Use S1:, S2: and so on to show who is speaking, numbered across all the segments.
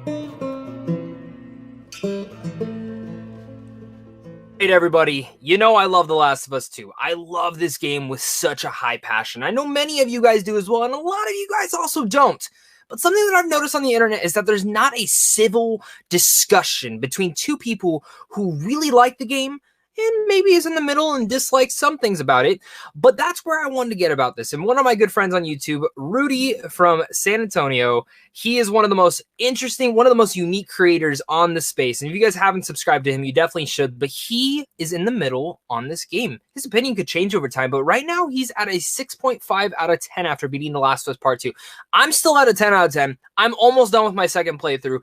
S1: Hey everybody, you know I love The Last of Us 2. I love this game with such a high passion. I know many of you guys do as well, and a lot of you guys also don't. But something that I've noticed on the internet is that there's not a civil discussion between two people who really like the game and maybe is in the middle and dislikes some things about it. But that's where I wanted to get about this. And one of my good friends on YouTube, Rudy from San Antonio, he is one of the most interesting, one of the most unique creators on the space. And if you guys haven't subscribed to him, you definitely should. But he is in the middle on this game. His opinion could change over time, but right now he's at a 6.5 out of 10 after beating The Last of Us Part 2. I'm still at a 10 out of 10. I'm almost done with my second playthrough,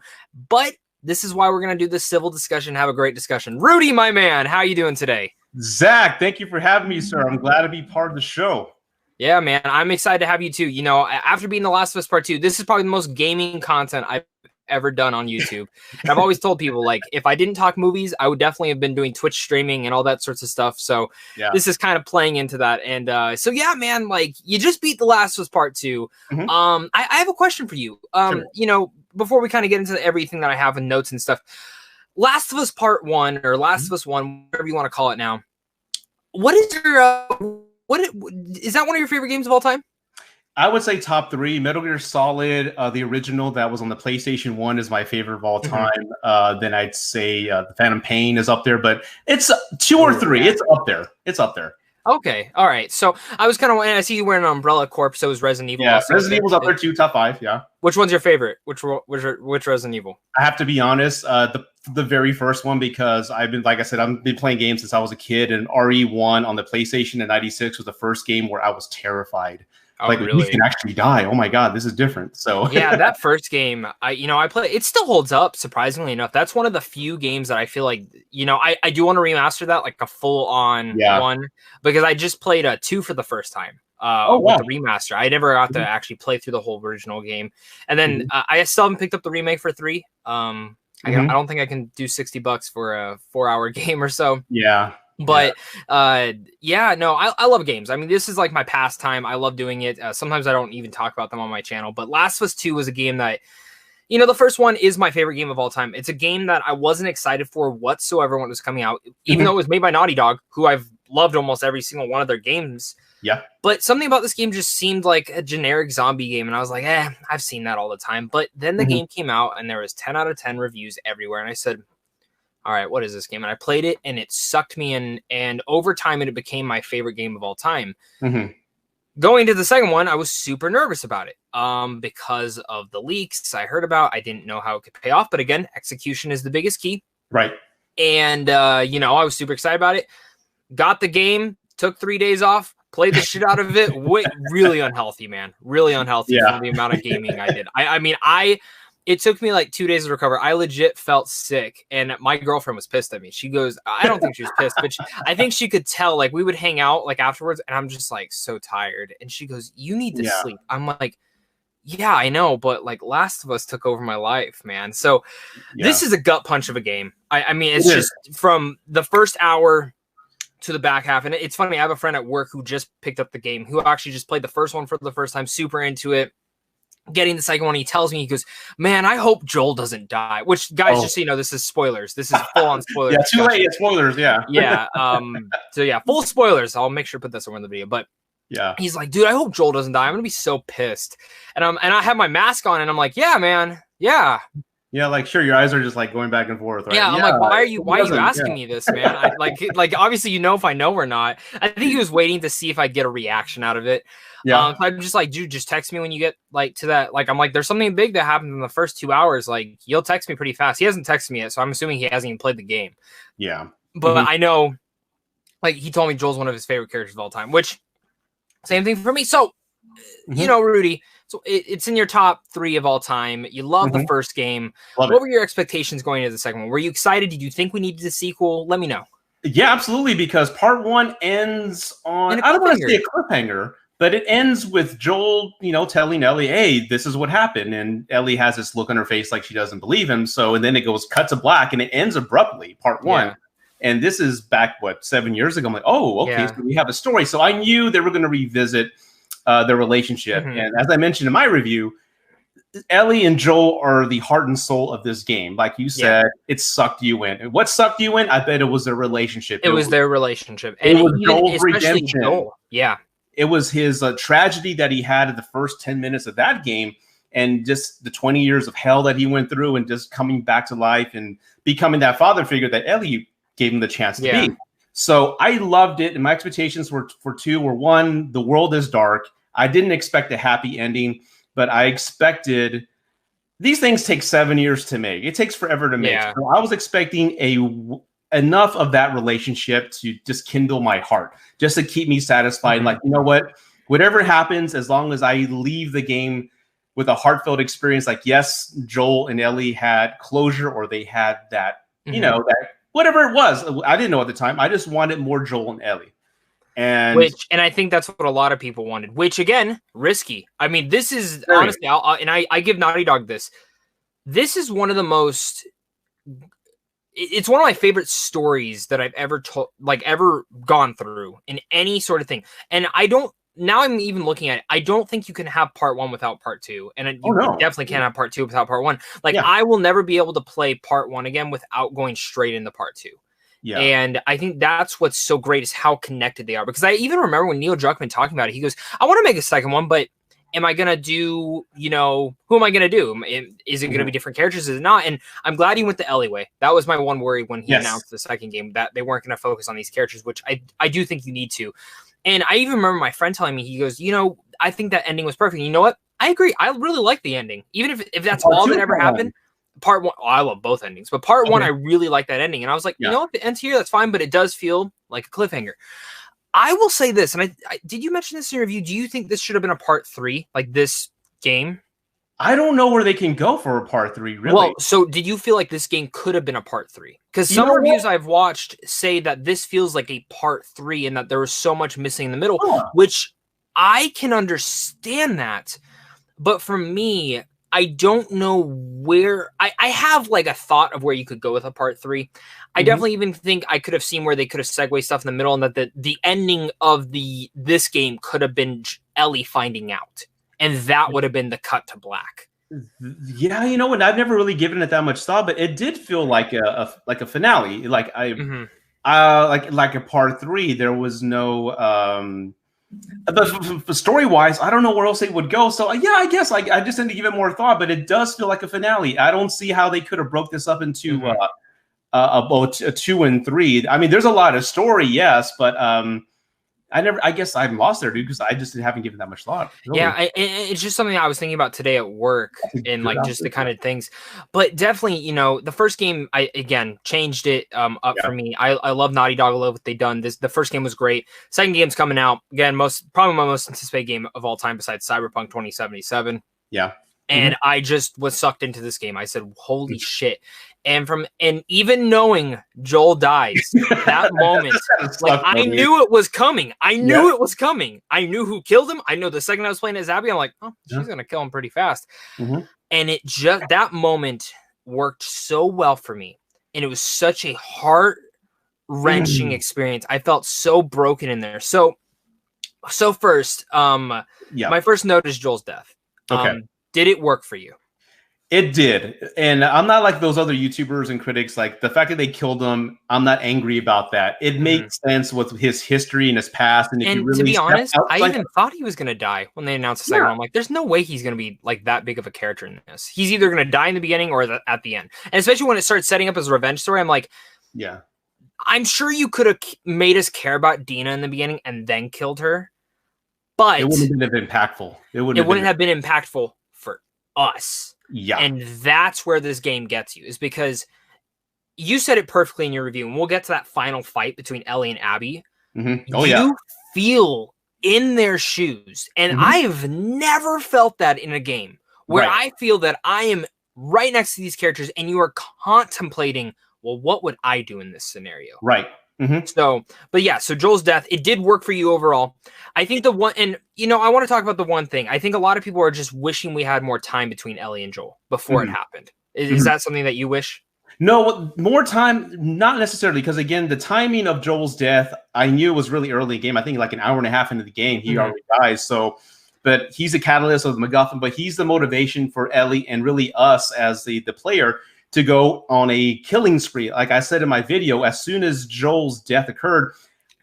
S1: but this is why we're going to do this civil discussion, have a great discussion. Rudy, my man, how you doing today?
S2: Zach, thank you for having me, sir. I'm glad to be part of the show.
S1: Yeah, man, I'm excited to have you too. You know, after beating The Last of Us Part 2, this is probably the most gaming content I've ever done on YouTube. And I've always told people, like, if I didn't talk movies, I would definitely have been doing Twitch streaming and all that sorts of stuff. So yeah, this is kind of playing into that. And so, yeah, man, like, you just beat The Last of Us Part 2. I have a question for you.
S2: Sure.
S1: You know, before we kind of get into everything that I have in notes and stuff, Last of Us Part 1 or Last of Us 1, whatever you want to call it now, what is your is that one of your favorite games of all time?
S2: I would say top 3. Metal Gear Solid, the original that was on the PlayStation 1 is my favorite of all time. Then I'd say the Phantom Pain is up there, but it's 2 or 3. It's up there. It's up there.
S1: Okay, all right. So I was kind of, I see you wearing an Umbrella Corp, so is Resident Evil.
S2: Yeah, Resident Evil's up there too, top 5. Yeah.
S1: Which one's your favorite? Which Resident Evil?
S2: I have to be honest, the very first one, because I've been, like I said, I've been playing games since I was a kid, and RE1 on the PlayStation in '96 was the first game where I was terrified.
S1: Oh,
S2: like,
S1: really?
S2: we can actually die. Oh my God, this is different. So
S1: yeah, that first game, I play. It still holds up, surprisingly enough. That's one of the few games that I feel like, I do want to remaster that, like a full on one, because I just played 2 for the first time. With the remaster. I never got to actually play through the whole original game, and then I still haven't picked up the remake for 3. I don't think I can do $60 for a 4-hour game or so.
S2: Yeah.
S1: But no, I love games. I mean, this is like my pastime. I love doing it. Sometimes I don't even talk about them on my channel. But Last of Us 2 was a game that, the first one is my favorite game of all time. It's a game that I wasn't excited for whatsoever when it was coming out, even though it was made by Naughty Dog, who I've loved almost every single one of their games.
S2: Yeah.
S1: But something about this game just seemed like a generic zombie game. And I was like, I've seen that all the time. But then the game came out and there was 10 out of 10 reviews everywhere. And I said, all right, what is this game? And I played it and it sucked me in. And over time, it became my favorite game of all time. Going to the second one, I was super nervous about it because of the leaks I heard about. I didn't know how it could pay off. But again, execution is the biggest key.
S2: Right.
S1: And, I was super excited about it. Got the game, took 3 days off, played the shit out of it. Really unhealthy, man. Really unhealthy for the amount of gaming I did. It took me like 2 days to recover. I legit felt sick, and my girlfriend was pissed at me. She goes, I don't think she was pissed, but I think she could tell. Like, we would hang out like afterwards, and I'm just like so tired. And she goes, you need to sleep. I'm like, yeah, I know, but like Last of Us took over my life, man. So this is a gut punch of a game. I mean, it's just from the first hour to the back half. And it's funny, I have a friend at work who just picked up the game, who actually just played the first one for the first time, super into it. Getting the second one, he tells me, he goes, man, I hope Joel doesn't die. Which, guys, just so you know, this is spoilers. This is full-on spoilers.
S2: Too late. It's spoilers,
S1: So, full spoilers. I'll make sure to put this over in the video. But he's like, dude, I hope Joel doesn't die. I'm going to be so pissed. And I have my mask on, and I'm like, yeah, man. Yeah.
S2: Yeah, like, sure, your eyes are just like going back and forth. Right?
S1: Yeah, I'm like, why are you asking me this, man? Like obviously, if I know or not. I think he was waiting to see if I'd get a reaction out of it. Yeah. So I'm just like, dude, just text me when you get like to that. Like, I'm like, there's something big that happened in the first 2 hours. Like, you'll text me pretty fast. He hasn't texted me yet, so I'm assuming he hasn't even played the game.
S2: Yeah.
S1: But I know, like, he told me Joel's one of his favorite characters of all time, which same thing for me. So, Rudy, so it's in your top 3 of all time. You love the first game. What were your expectations going into the second one? Were you excited? Did you think we needed a sequel? Let me know. Yeah,
S2: absolutely, because part 1 ends on, I don't want to say a cliffhanger, but it ends with Joel, telling Ellie, hey, this is what happened. And Ellie has this look on her face like she doesn't believe him. So, and then it goes cut to black and it ends abruptly, part 1. Yeah. And this is back, 7 years ago? I'm like, oh, okay, so we have a story. So I knew they were going to revisit their relationship. And as I mentioned in my review, Ellie and Joel are the heart and soul of this game. Like you said, it sucked you in. And what sucked you in? I bet it was their relationship.
S1: It was their relationship. And
S2: it was
S1: even,
S2: Joel's redemption.
S1: Joel. Yeah.
S2: It was his tragedy that he had in the first 10 minutes of that game, and just the 20 years of hell that he went through, and just coming back to life and becoming that father figure that Ellie gave him the chance to be. So I loved it, and my expectations for 2 were, 1, the world is dark. I didn't expect a happy ending, but I expected – these things take 7 years to make. It takes forever to make. So I was expecting enough of that relationship to just kindle my heart, just to keep me satisfied. Like, you know what? Whatever happens, as long as I leave the game with a heartfelt experience, like, yes, Joel and Ellie had closure, or they had that, you know, that whatever it was. I didn't know at the time. I just wanted more Joel and Ellie. And
S1: I think that's what a lot of people wanted, which, again, risky. I mean, this is honestly, I give Naughty Dog this. This is one of the most... It's one of my favorite stories that I've ever told, like ever gone through in any sort of thing. And now I'm even looking at it, I don't think you can have part 1 without part 2. And you definitely can't have part 2 without part 1. Like, I will never be able to play part 1 again without going straight into part 2. Yeah. And I think that's what's so great, is how connected they are. Because I even remember when Neil Druckmann talking about it, he goes, I want to make a second one, but am I going to do, who am I going to do? Is it going to be different characters? Is it not? And I'm glad he went the Ellie way. That was my one worry when he announced the second game, that they weren't going to focus on these characters, which I do think you need to. And I even remember my friend telling me, he goes, I think that ending was perfect. And you know what? I agree. I really like the ending. Even if that's all that ever happened. Part 1, I love both endings, but part 1, I really like that ending. And I was like, you know what? If it ends here, that's fine, but it does feel like a cliffhanger. I will say this, and I did you mention this in your review? Do you think this should have been a part 3, like this game?
S2: I don't know where they can go for a part 3, really.
S1: Well, so did you feel like this game could have been a part 3? Because some reviews I've watched say that this feels like a part 3 and that there was so much missing in the middle, which I can understand that. But for me, I don't know where I have like a thought of where you could go with a part 3. I definitely even think I could have seen where they could have segued stuff in the middle, and that the ending of this game could have been Ellie finding out, and that would have been the cut to black.
S2: Yeah, you know what? I've never really given it that much thought, but it did feel like a finale. Like like a part 3. There was no but story-wise, I don't know where else they would go. So yeah, I guess I just need to give it more thought, but it does feel like a finale. I don't see how they could have broke this up into about 2 and 3. I mean, there's a lot of story, yes, but I guess I'm lost there, dude, because I just haven't given that much thought. Really.
S1: Yeah, it's just something I was thinking about today at work, and like just the kind of things. But definitely, the first game, I again changed it up for me. I love Naughty Dog. I love what they've done. The first game was great. Second game's coming out again. Probably my most anticipated game of all time, besides Cyberpunk 2077.
S2: Yeah.
S1: And I just was sucked into this game. I said, "Holy shit!" And even knowing Joel dies, that moment, like I knew it was coming. I knew it was coming. I knew who killed him. I know the second I was playing as Abby, I'm like, oh, she's gonna kill him pretty fast. And it just that moment worked so well for me, and it was such a heart-wrenching experience. I felt so broken in there. So first, my first note is Joel's death.
S2: Okay.
S1: Did it work for you?
S2: It did. And I'm not like those other YouTubers and critics. Like, the fact that they killed him, I'm not angry about that. It makes sense with his history and his past. And if you really,
S1: to be honest, I even thought he was going to die when they announced the second one. I'm like, there's no way he's going to be like that big of a character in this. He's either going to die in the beginning or at the end. And especially when it starts setting up as a revenge story, I'm like, I'm sure you could have made us care about Dina in the beginning and then killed her. But
S2: it wouldn't have been impactful. It wouldn't
S1: have been impactful for us.
S2: Yeah.
S1: And that's where this game gets you, is because you said it perfectly in your review, and we'll get to that final fight between Ellie and Abby. You feel in their shoes. And I've never felt that in a game where I feel that I am right next to these characters and you are contemplating, well, what would I do in this scenario?
S2: Right.
S1: So Joel's death, it did work for you overall. I think I want to talk about the one thing. I think a lot of people are just wishing we had more time between Ellie and Joel before it happened. Is that something that you wish?
S2: No, more time, not necessarily, because again, the timing of Joel's death, I knew it was really early in the game. I think like an hour and a half into the game, he already dies. So but he's the catalyst of the MacGuffin, but he's the motivation for Ellie and really us as the player to go on a killing spree. Like I said in my video, as soon as Joel's death occurred,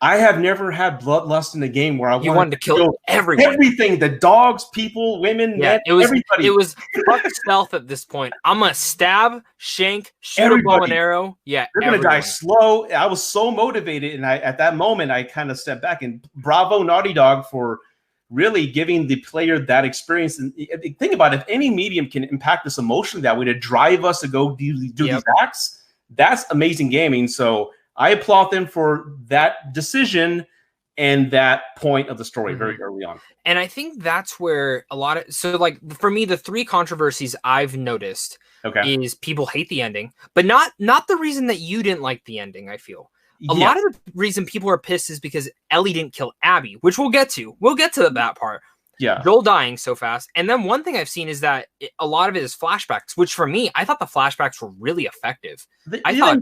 S2: I have never had bloodlust in a game where I wanted to kill everyone. Everything, the dogs, people, women, men, everybody.
S1: It was fuck stealth at this point. I'm going to stab, shank, shoot a bow and arrow. Yeah,
S2: you're going to die slow. I was so motivated, and at that moment, I kind of stepped back. And bravo, Naughty Dog, for really giving the player that experience. And think about it, if any medium can impact us emotionally that way to drive us to go do these acts, that's amazing gaming. So I applaud them for that decision and that point of the story very early on.
S1: And I think that's where a lot of, so like for me, the three controversies I've noticed is people hate the ending, but not the reason that you didn't like the ending. I feel a lot of the reason people are pissed is because Ellie didn't kill Abby, which we'll get to. We'll get to that part.
S2: Yeah,
S1: Joel dying so fast. And then one thing I've seen is that a lot of it is flashbacks, which for me, I thought the flashbacks were really effective.
S2: I thought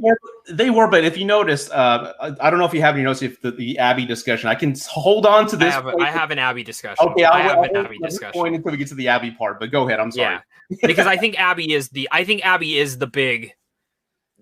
S2: they were, but if you noticed, I don't know if you have any notes if the Abby discussion. I can hold on to this.
S1: I have an Abby discussion.
S2: Okay, I have an Abby discussion. Point until we get to the Abby part, but go ahead. I'm sorry.
S1: Yeah, because I think Abby is the big.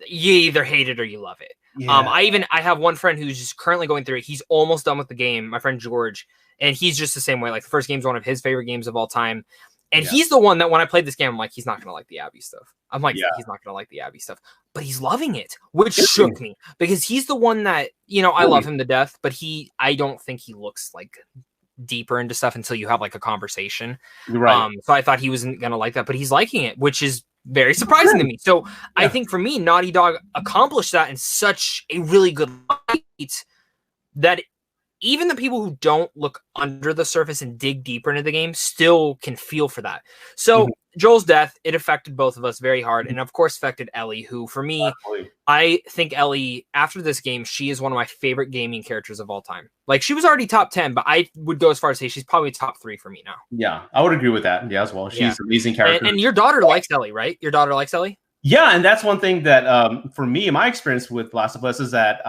S1: You either hate it or you love it. Yeah. I have one friend who's just currently going through it. He's almost done with the game. My friend George. And he's just the same way. Like the first game's one of his favorite games of all time. And he's the one that when I played this game, I'm like, he's not going to like the Abby stuff. I'm like, he's not going to like the Abby stuff. But he's loving it, which shook me. Because he's the one that, I love him to death. But I don't think he looks like deeper into stuff until you have like a conversation.
S2: Right.
S1: So I thought he wasn't going to like that. But he's liking it, which is very surprising to me. So I think for me, Naughty Dog accomplished that in such a really good light that even the people who don't look under the surface and dig deeper into the game still can feel for that. So Joel's death, it affected both of us very hard. And of course affected Ellie, who for me, I think Ellie, after this game, she is one of my favorite gaming characters of all time. Like she was already top 10, but I would go as far as say she's probably top 3 for me now.
S2: Yeah, I would agree with that. Yeah, as well. She's an amazing character.
S1: And your daughter likes Ellie, right? Your daughter likes Ellie?
S2: Yeah, and that's one thing that for me, my experience with Last of Us is that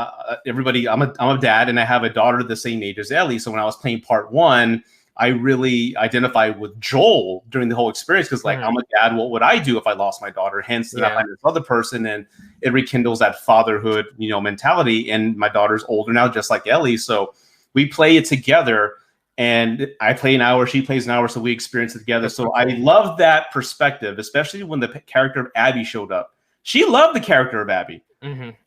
S2: everybody, I'm a dad, and I have a daughter the same age as Ellie. So when I was playing part 1, I really identified with Joel during the whole experience because, like, I'm a dad. What would I do if I lost my daughter? Hence, then I find this other person, and it rekindles that fatherhood, mentality. And my daughter's older now, just like Ellie. So we play it together. And I play an hour, she plays an hour, so we experience it together. So I love that perspective, especially when the character of Abby showed up. She loved the character of Abby.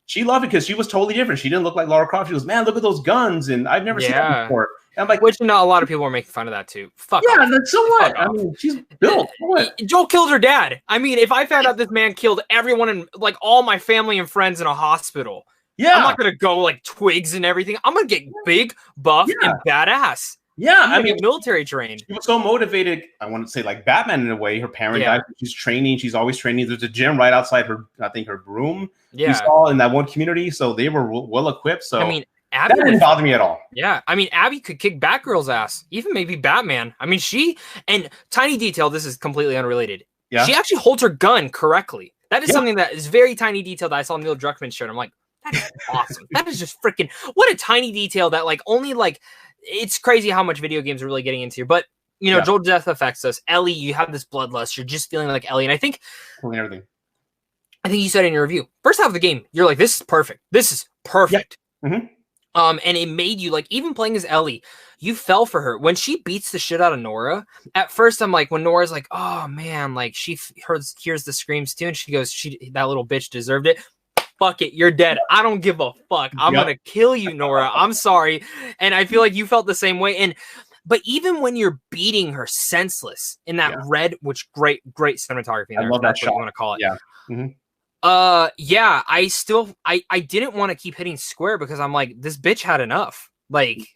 S2: She loved it because she was totally different. She didn't look like Lara Croft. She goes, man, look at those guns, and I've never seen that before. And I'm like,
S1: which a lot of people are making fun of that too. Fuck off.
S2: Yeah, so what? I mean, she's built. What?
S1: Joel killed her dad. I mean, if I found out this man killed everyone and like all my family and friends in a hospital, I'm not gonna go like twigs and everything. I'm gonna get big, buff, and badass.
S2: Yeah, I mean,
S1: military trained.
S2: She was so motivated. I want to say like Batman in a way. Her parent died. She's training. She's always training. There's a gym right outside her. I think her room. Yeah, we saw in that one community. So they were well equipped. So
S1: I mean, Abby
S2: didn't bother me at all.
S1: Yeah, I mean, Abby could kick Batgirl's ass. Even maybe Batman. I mean, and tiny detail. This is completely unrelated. Yeah, she actually holds her gun correctly. That is something that is very tiny detail that I saw Neil Druckmann show. I'm like, that is awesome. That is just freaking what a tiny detail that like only like. It's crazy how much video games are really getting into here. But, Joel's death affects us. Ellie, you have this bloodlust. You're just feeling like Ellie. And I think you said in your review, first half of the game, you're like, this is perfect. This is perfect.
S2: Yep.
S1: And it made you, like, even playing as Ellie, you fell for her. When she beats the shit out of Nora, at first I'm like, when Nora's like, oh, man, like, she hears the screams too, and she goes, that little bitch deserved it. Fuck it, you're dead. I don't give a fuck. I'm gonna kill you, Nora. I'm sorry. And I feel like you felt the same way. But even when you're beating her senseless in that red, which great cinematography in there.
S2: I love that
S1: shot.
S2: What
S1: you want to call it.
S2: Yeah.
S1: I didn't want to keep hitting square because I'm like, this bitch had enough. Like,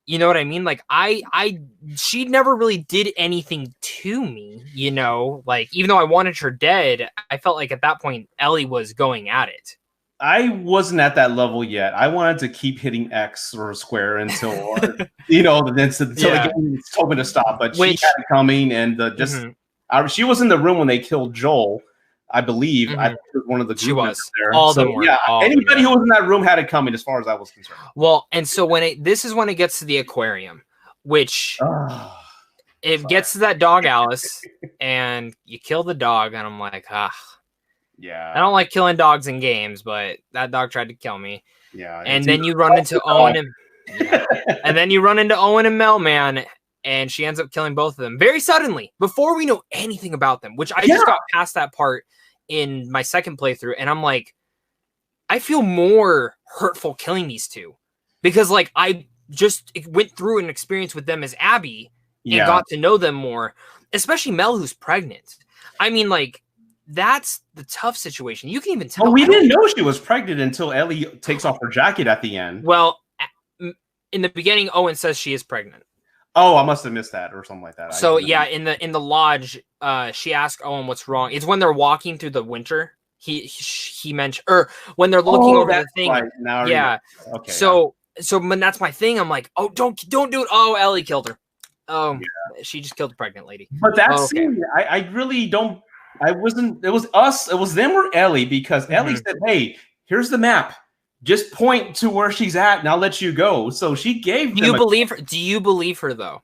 S1: you know what I mean? Like she never really did anything to me, like even though I wanted her dead, I felt like at that point Ellie was going at it.
S2: I wasn't at that level yet. I wanted to keep hitting X or square until, until the game told me to stop. But she had it coming, and she was in the room when they killed Joel, I believe. I think it was one of the group members there. Anybody who was in that room had it coming, as far as I was concerned.
S1: Well, and so this is when it gets to the aquarium, which it gets to that dog, Alice, and you kill the dog, and I'm like,
S2: yeah.
S1: I don't like killing dogs in games, but that dog tried to kill me.
S2: Yeah.
S1: And then you run into Owen and then you run into Owen and Mel, man, and she ends up killing both of them very suddenly before we know anything about them, which I just got past that part in my second playthrough, and I'm like, I feel more hurtful killing these two because like I just went through an experience with them as Abby and got to know them more, especially Mel, who's pregnant. I mean, like, that's the tough situation. You can even tell.
S2: Oh, we didn't know she was pregnant until Ellie takes off her jacket at the end.
S1: Well, in the beginning, Owen says she is pregnant.
S2: Oh, I must have missed that or something like that.
S1: So yeah, in the lodge, she asked Owen what's wrong. It's when they're walking through the winter. He mentioned, or when they're looking over the thing. Right. Now okay. So when that's my thing, I'm like, oh, don't do it. Oh, Ellie killed her. Oh, she just killed a pregnant lady.
S2: But that scene, I really don't. I wasn't. It was us. It was them or Ellie, because Ellie said, "Hey, here's the map. Just point to where she's at, and I'll let you go." So she gave.
S1: Do you believe her? Do you believe her though?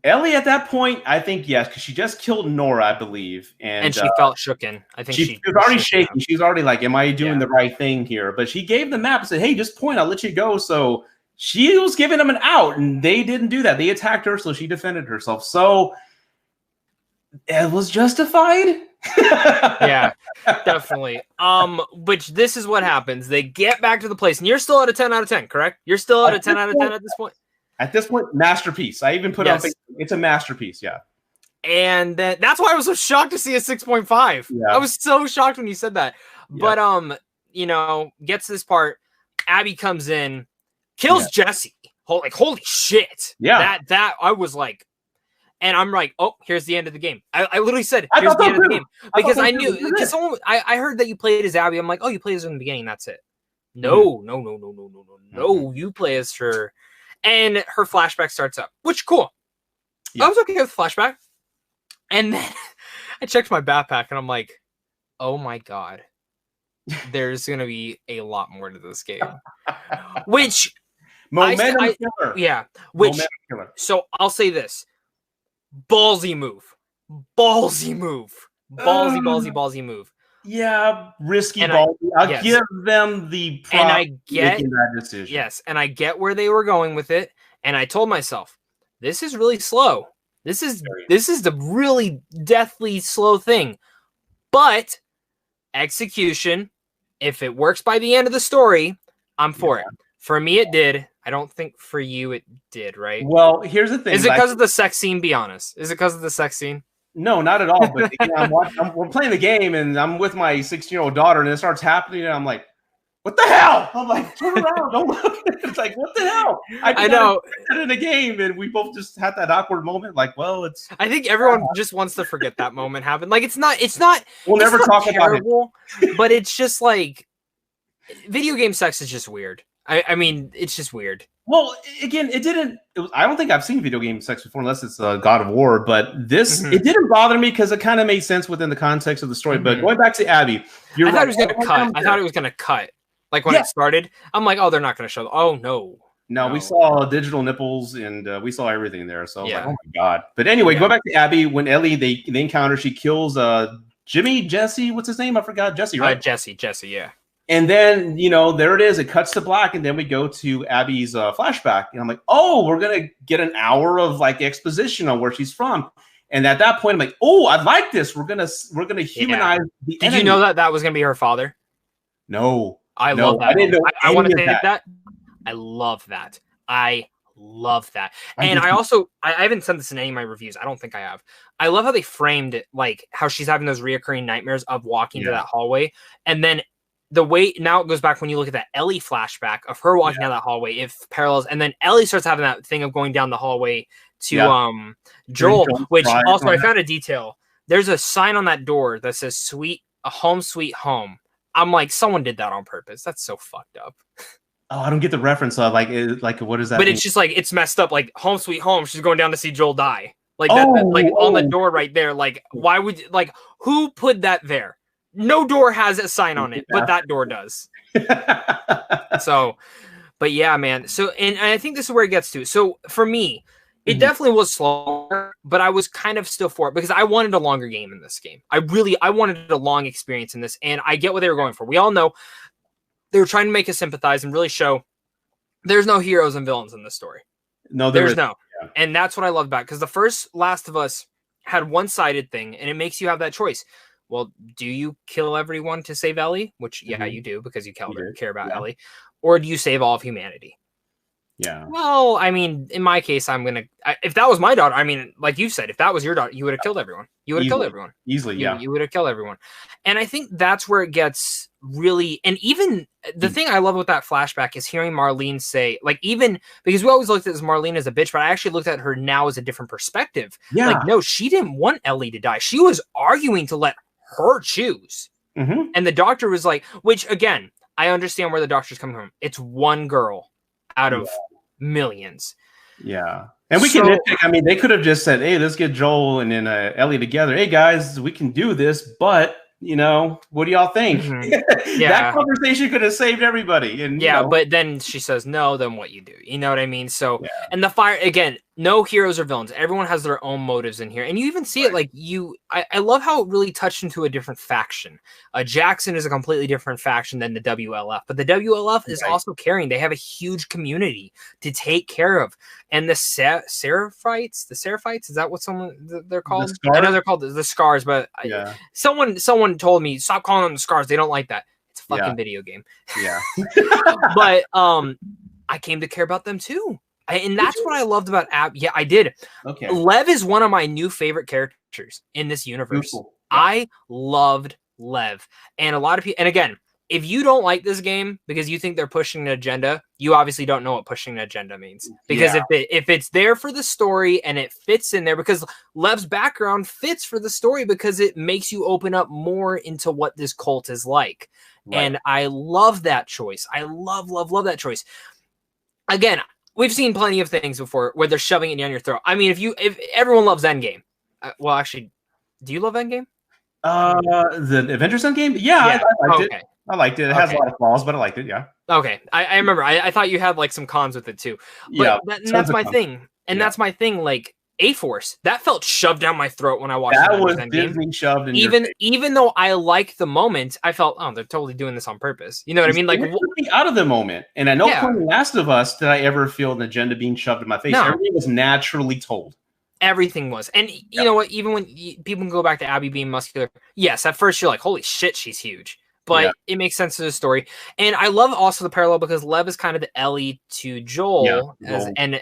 S2: Ellie, at that point, I think yes, because she just killed Nora, I believe, and
S1: she felt shooken. I think
S2: she was already shaking. She was already like, "Am I doing the right thing here?" But she gave the map and said, "Hey, just point. I'll let you go." So she was giving them an out, and they didn't do that. They attacked her, so she defended herself. So it was justified.
S1: Yeah, definitely. Which this is what happens. They get back to the place, and you're still at a 10 out of 10, correct? You're still at a 10 out of 10 at this point?
S2: At this point, masterpiece. I even put up, it's a masterpiece, yeah.
S1: And that's why I was so shocked to see a 6.5. Yeah. I was so shocked when you said that. Yeah. But, you know, gets this part. Abby comes in, kills Jesse. Holy shit.
S2: Yeah.
S1: That I was like, and I'm like, oh, here's the end of the game. I literally said, here's the end of the game. Because I knew, because I heard that you played as Abby. I'm like, oh, you played as her in the beginning. That's it. No, you play as her. And her flashback starts up, which cool. Yeah. I was okay with flashback. And then I checked my backpack and I'm like, oh my God, there's going to be a lot more to this game. Which,
S2: momentum killer.
S1: Yeah. Which, so I'll say this. Ballsy move. Ballsy move. Ballsy move.
S2: Yeah, risky ballsy. I'll give them the prop,
S1: and I get
S2: making that decision.
S1: Yes, and I get where they were going with it. And I told myself, this is really slow. This is the really deathly slow thing. But execution, if it works by the end of the story, I'm for it. For me, it did. I don't think for you it did, right?
S2: Well, here's the thing.
S1: Is it because of the sex scene? Be honest. Is it because of the sex scene?
S2: No, not at all. But again, we're playing the game, and I'm with my 16-year-old daughter, and it starts happening, and I'm like, "What the hell?" I'm like, "Turn around, don't look." It's like, "What the hell?"
S1: I know.
S2: In a game, and we both just had that awkward moment. Like, well, it's.
S1: I think everyone just wants to forget that moment happened. Like, it's not.
S2: We'll never talk about
S1: it. But it's just like, video game sex is just weird. I mean, it's just weird.
S2: Well, again, I don't think I've seen video game sex before, unless it's God of War. But this, it didn't bother me because it kind of made sense within the context of the story. But going back to Abby,
S1: I thought it was going to cut. I thought it was going to cut. Like when it started, I'm like, oh, they're not going to show. Oh no.
S2: No, we saw digital nipples and we saw everything there. So I was like, oh my God. But anyway, go back to Abby. When Ellie they encounter, she kills Jesse. What's his name? I forgot. Jesse, right?
S1: Jesse. Yeah.
S2: And then, there it is. It cuts to black, and then we go to Abby's flashback. And I'm like, oh, we're going to get an hour of like exposition on where she's from. And at that point, I'm like, oh, I like this. We're gonna humanize the
S1: Did you know that was going to be her father?
S2: No.
S1: I love that. I didn't know. I want to say that. I love that. And I also, I haven't said this in any of my reviews. I don't think I have. I love how they framed it, like how she's having those reoccurring nightmares of walking to that hallway. And then the way now it goes back when you look at that Ellie flashback of her walking down that hallway, it parallels, and then Ellie starts having that thing of going down the hallway to Joel, which also I found a detail. There's a sign on that door that says home sweet home. I'm like, someone did that on purpose. That's so fucked up.
S2: Oh, I don't get the reference. Like what is that?
S1: But it's just like, it's messed up. Like home sweet home. She's going down to see Joel die. Like on the door right there. Like, why would who put that there? No door has a sign on it, but that door does. So, but yeah, man. So, and I think this is where it gets to. So for me, It definitely was slower, but I was kind of still for it because I wanted a longer game in this game. I wanted a long experience in this, and I get what they were going for. We all know they were trying to make us sympathize and really show there's no heroes and villains in this story.
S2: No,
S1: there's no. Yeah. And that's what I love about it, because the first Last of Us had one-sided thing, and it makes you have that choice. Well, do you kill everyone to save Ellie? Which, yeah, you do, because you care about Ellie. Or do you save all of humanity?
S2: Yeah.
S1: Well, I mean, in my case, if that was my daughter, I mean, like you said, if that was your daughter, you would have killed everyone. You would have killed everyone.
S2: Easily, yeah.
S1: You would have killed everyone. And I think that's where it gets really, and even the thing I love with that flashback is hearing Marlene say, like, even, because we always looked at Marlene as a bitch, but I actually looked at her now as a different perspective.
S2: Yeah.
S1: Like, no, she didn't want Ellie to die. She was arguing to let her choose. And the doctor was like, which, again, I understand where the doctor's coming from. It's one girl out of millions.
S2: Yeah. And we can nitpick. I mean, they could have just said, hey, let's get Joel and then Ellie together. Hey, guys, we can do this, but, you know, what do y'all think? That conversation could have saved everybody. And
S1: but then she says, no, then what you do? You know what I mean? So, and the fire, again, no heroes or villains. Everyone has their own motives in here. And you even see it like I love how it really touched into a different faction. Jackson is a completely different faction than the WLF, but the WLF is also caring. They have a huge community to take care of. And the Seraphites, is that what they're called? I know they're called the Scars, but someone told me, stop calling them the Scars. They don't like that. It's a fucking video game.
S2: Yeah.
S1: But I came to care about them too. And that's what I loved about Abby. Yeah, I did.
S2: Okay.
S1: Lev is one of my new favorite characters in this universe. Cool. Yeah. I loved Lev. And a lot of people, and again, if you don't like this game because you think they're pushing an agenda, you obviously don't know what pushing an agenda means. Because if it's there for the story and it fits in there, because Lev's background fits for the story because it makes you open up more into what this cult is like. Right. And I love that choice. I love that choice. Again, we've seen plenty of things before where they're shoving it down your throat. I mean, if everyone loves Endgame, well, actually, do you love Endgame?
S2: The Avengers Endgame? Yeah. I liked it. I liked it. It has a lot of flaws, but I liked it. Yeah.
S1: Okay. I remember. I thought you had like some cons with it too. But that's my thing. And that's my thing. Like A-Force, that felt shoved down my throat when I watched
S2: that. Was Disney shoved in
S1: even though I liked the moment, I felt, oh, they're totally doing this on purpose. You know what I mean? Like
S2: out of the moment. And at no point in Last of Us did I ever feel an agenda being shoved in my face. No. Everything was naturally told.
S1: Everything was. And you know what? Even when people can go back to Abby being muscular, yes, at first you're like, holy shit, she's huge. But it makes sense to the story. And I love also the parallel because Lev is kind of the Ellie to Joel. And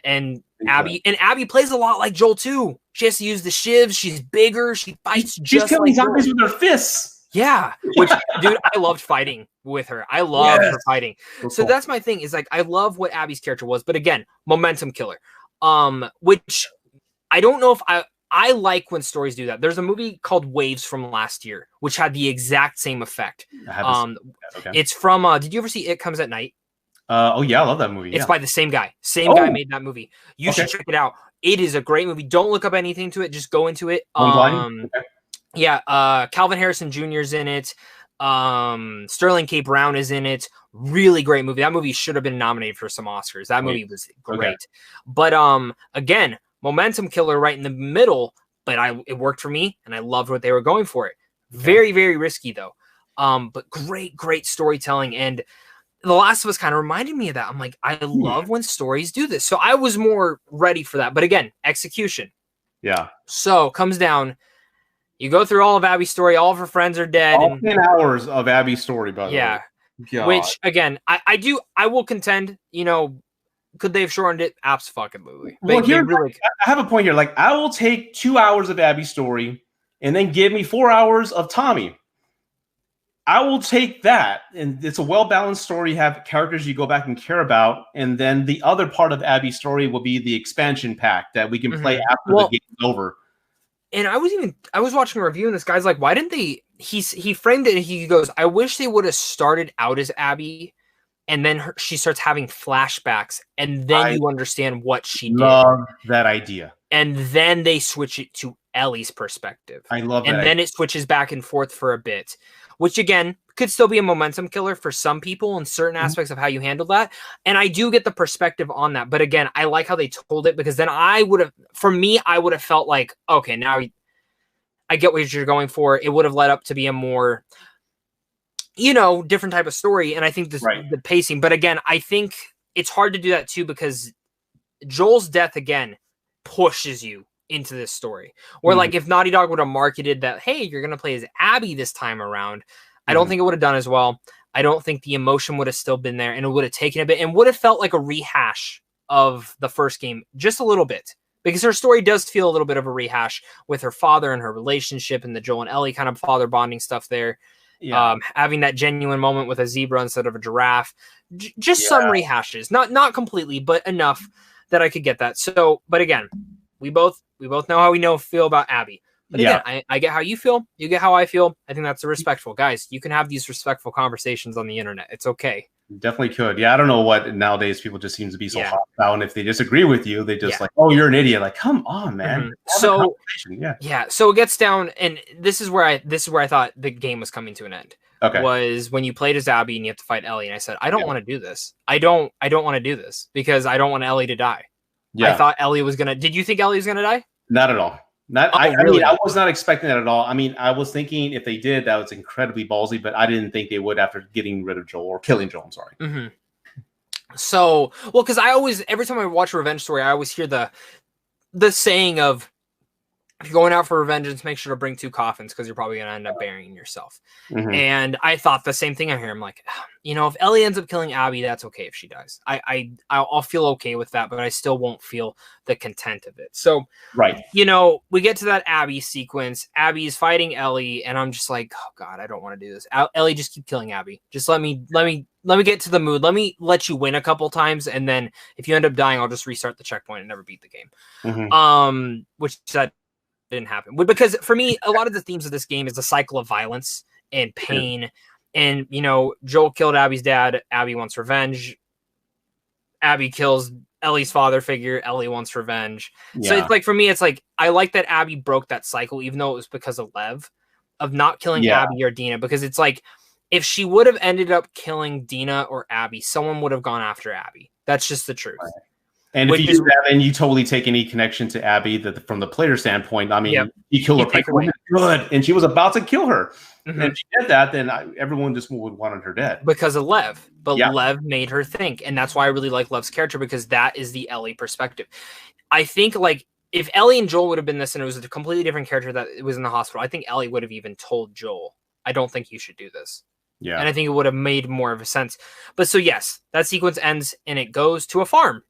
S1: Abby. And Abby plays a lot like Joel too. She has to use the shivs. She's bigger. She fights just
S2: killing
S1: like
S2: zombies with her fists.
S1: Yeah. Which, dude, I loved fighting with her. I loved her fighting. So that's my thing. Is like I love what Abby's character was. But again, momentum killer. Which I don't know if I like when stories do that. There's a movie called Waves from last year, which had the exact same effect. It's from, did you ever see It Comes at Night?
S2: Oh yeah, I love that movie.
S1: It's by the same guy. Same guy made that movie. You should check it out. It is a great movie. Don't look up anything to it. Just go into it. Yeah, Calvin Harrison Jr. is in it. Sterling K. Brown is in it. Really great movie. That movie should have been nominated for some Oscars. That movie was great. But again, momentum killer right in the middle, but it worked for me and I loved what they were going for it. Very, very risky though. But great storytelling. And The Last of Us kind of reminded me of that. I'm like, I love when stories do this. So I was more ready for that. But again, execution. Yeah. So comes down, you go through all of Abby's story, all of her friends are dead.
S2: All 10 hours of Abby's story, by the way.
S1: Yeah. Which again, I will contend, you know, could they have shortened it? Absolutely.
S2: Well, I have a point here. Like, I will take 2 hours of Abby's story and then give me 4 hours of Tommy. I will take that. And it's a well-balanced story. You have characters you go back and care about. And then the other part of Abby's story will be the expansion pack that we can play after the game's over.
S1: And I was watching a review and this guy's like, why didn't they, he framed it and he goes, I wish they would have started out as Abby and then she starts having flashbacks, and then you understand what she did.
S2: Love that idea.
S1: And then they switch it to Ellie's perspective.
S2: I love that.
S1: And then it switches back and forth for a bit, which again could still be a momentum killer for some people in certain aspects of how you handle that. And I do get the perspective on that. But again, I like how they told it, because then I would have felt like, okay, now I get what you're going for. It would have led up to be a more, different type of story. And I think the pacing, but again, I think it's hard to do that too, because Joel's death again pushes you into this story. Or like if Naughty Dog would have marketed that, hey, you're going to play as Abby this time around, I don't think it would have done as well. I don't think the emotion would have still been there, and it would have taken a bit and would have felt like a rehash of the first game just a little bit, because her story does feel a little bit of a rehash with her father and her relationship and the Joel and Ellie kind of father bonding stuff there. Yeah. Having that genuine moment with a zebra instead of a giraffe, just some rehashes, not completely, but enough that I could get that. So, but again, we both know how we feel about Abby. But again, I get how you feel. You get how I feel. I think that's respectful. Guys, you can have these respectful conversations on the internet. It's okay.
S2: Definitely could. Yeah, I don't know what nowadays people just seem to be so hostile, and if they disagree with you, they just like, oh, you're an idiot. Like, come on, man.
S1: So so it gets down, and this is where I thought the game was coming to an end. Okay. Was when you played as Abby and you have to fight Ellie, and I said, I don't want to do this. I don't want to do this because I don't want Ellie to die. Yeah. I thought Ellie was gonna. Did you think Ellie was gonna die?
S2: Not at all. I mean, I was not expecting that at all. I mean, I was thinking if they did, that was incredibly ballsy, but I didn't think they would after getting rid of Joel or killing Joel. I'm sorry.
S1: So, well, because every time I watch a revenge story, I always hear the saying of, if you're going out for revengeance, make sure to bring 2 coffins, because you're probably going to end up burying yourself. And I thought the same thing. I hear, I'm like, if Ellie ends up killing Abby, that's okay if she dies. I'll feel okay with that, but I still won't feel the content of it. So, we get to that Abby sequence. Abby's fighting Ellie, and I'm just like, oh God, I don't want to do this. Ellie, just keep killing Abby. Just let me get to the mood. Let me let you win a couple times, and then if you end up dying, I'll just restart the checkpoint and never beat the game. Which that didn't happen, because for me, a lot of the themes of this game is the cycle of violence and pain. And Joel killed Abby's dad. Abby wants revenge. Abby kills Ellie's father figure. Ellie wants revenge. So it's like, for me, it's like, I like that Abby broke that cycle, even though it was because of Lev, of not killing Abby or Dina, because it's like, if she would have ended up killing Dina or Abby, someone would have gone after Abby. That's just the truth.
S2: And if you do that, and you totally take any connection to Abby from the player standpoint, I mean, you kill her. Good. And she was about to kill her. And if she did that, then everyone just would want her dead.
S1: Because of Lev. But Lev made her think. And that's why I really like Lev's character, because that is the Ellie perspective. I think, like, if Ellie and Joel would have been this and it was a completely different character that was in the hospital, I think Ellie would have even told Joel, I don't think you should do this. Yeah. And I think it would have made more of a sense. But so, yes, that sequence ends and it goes to a farm.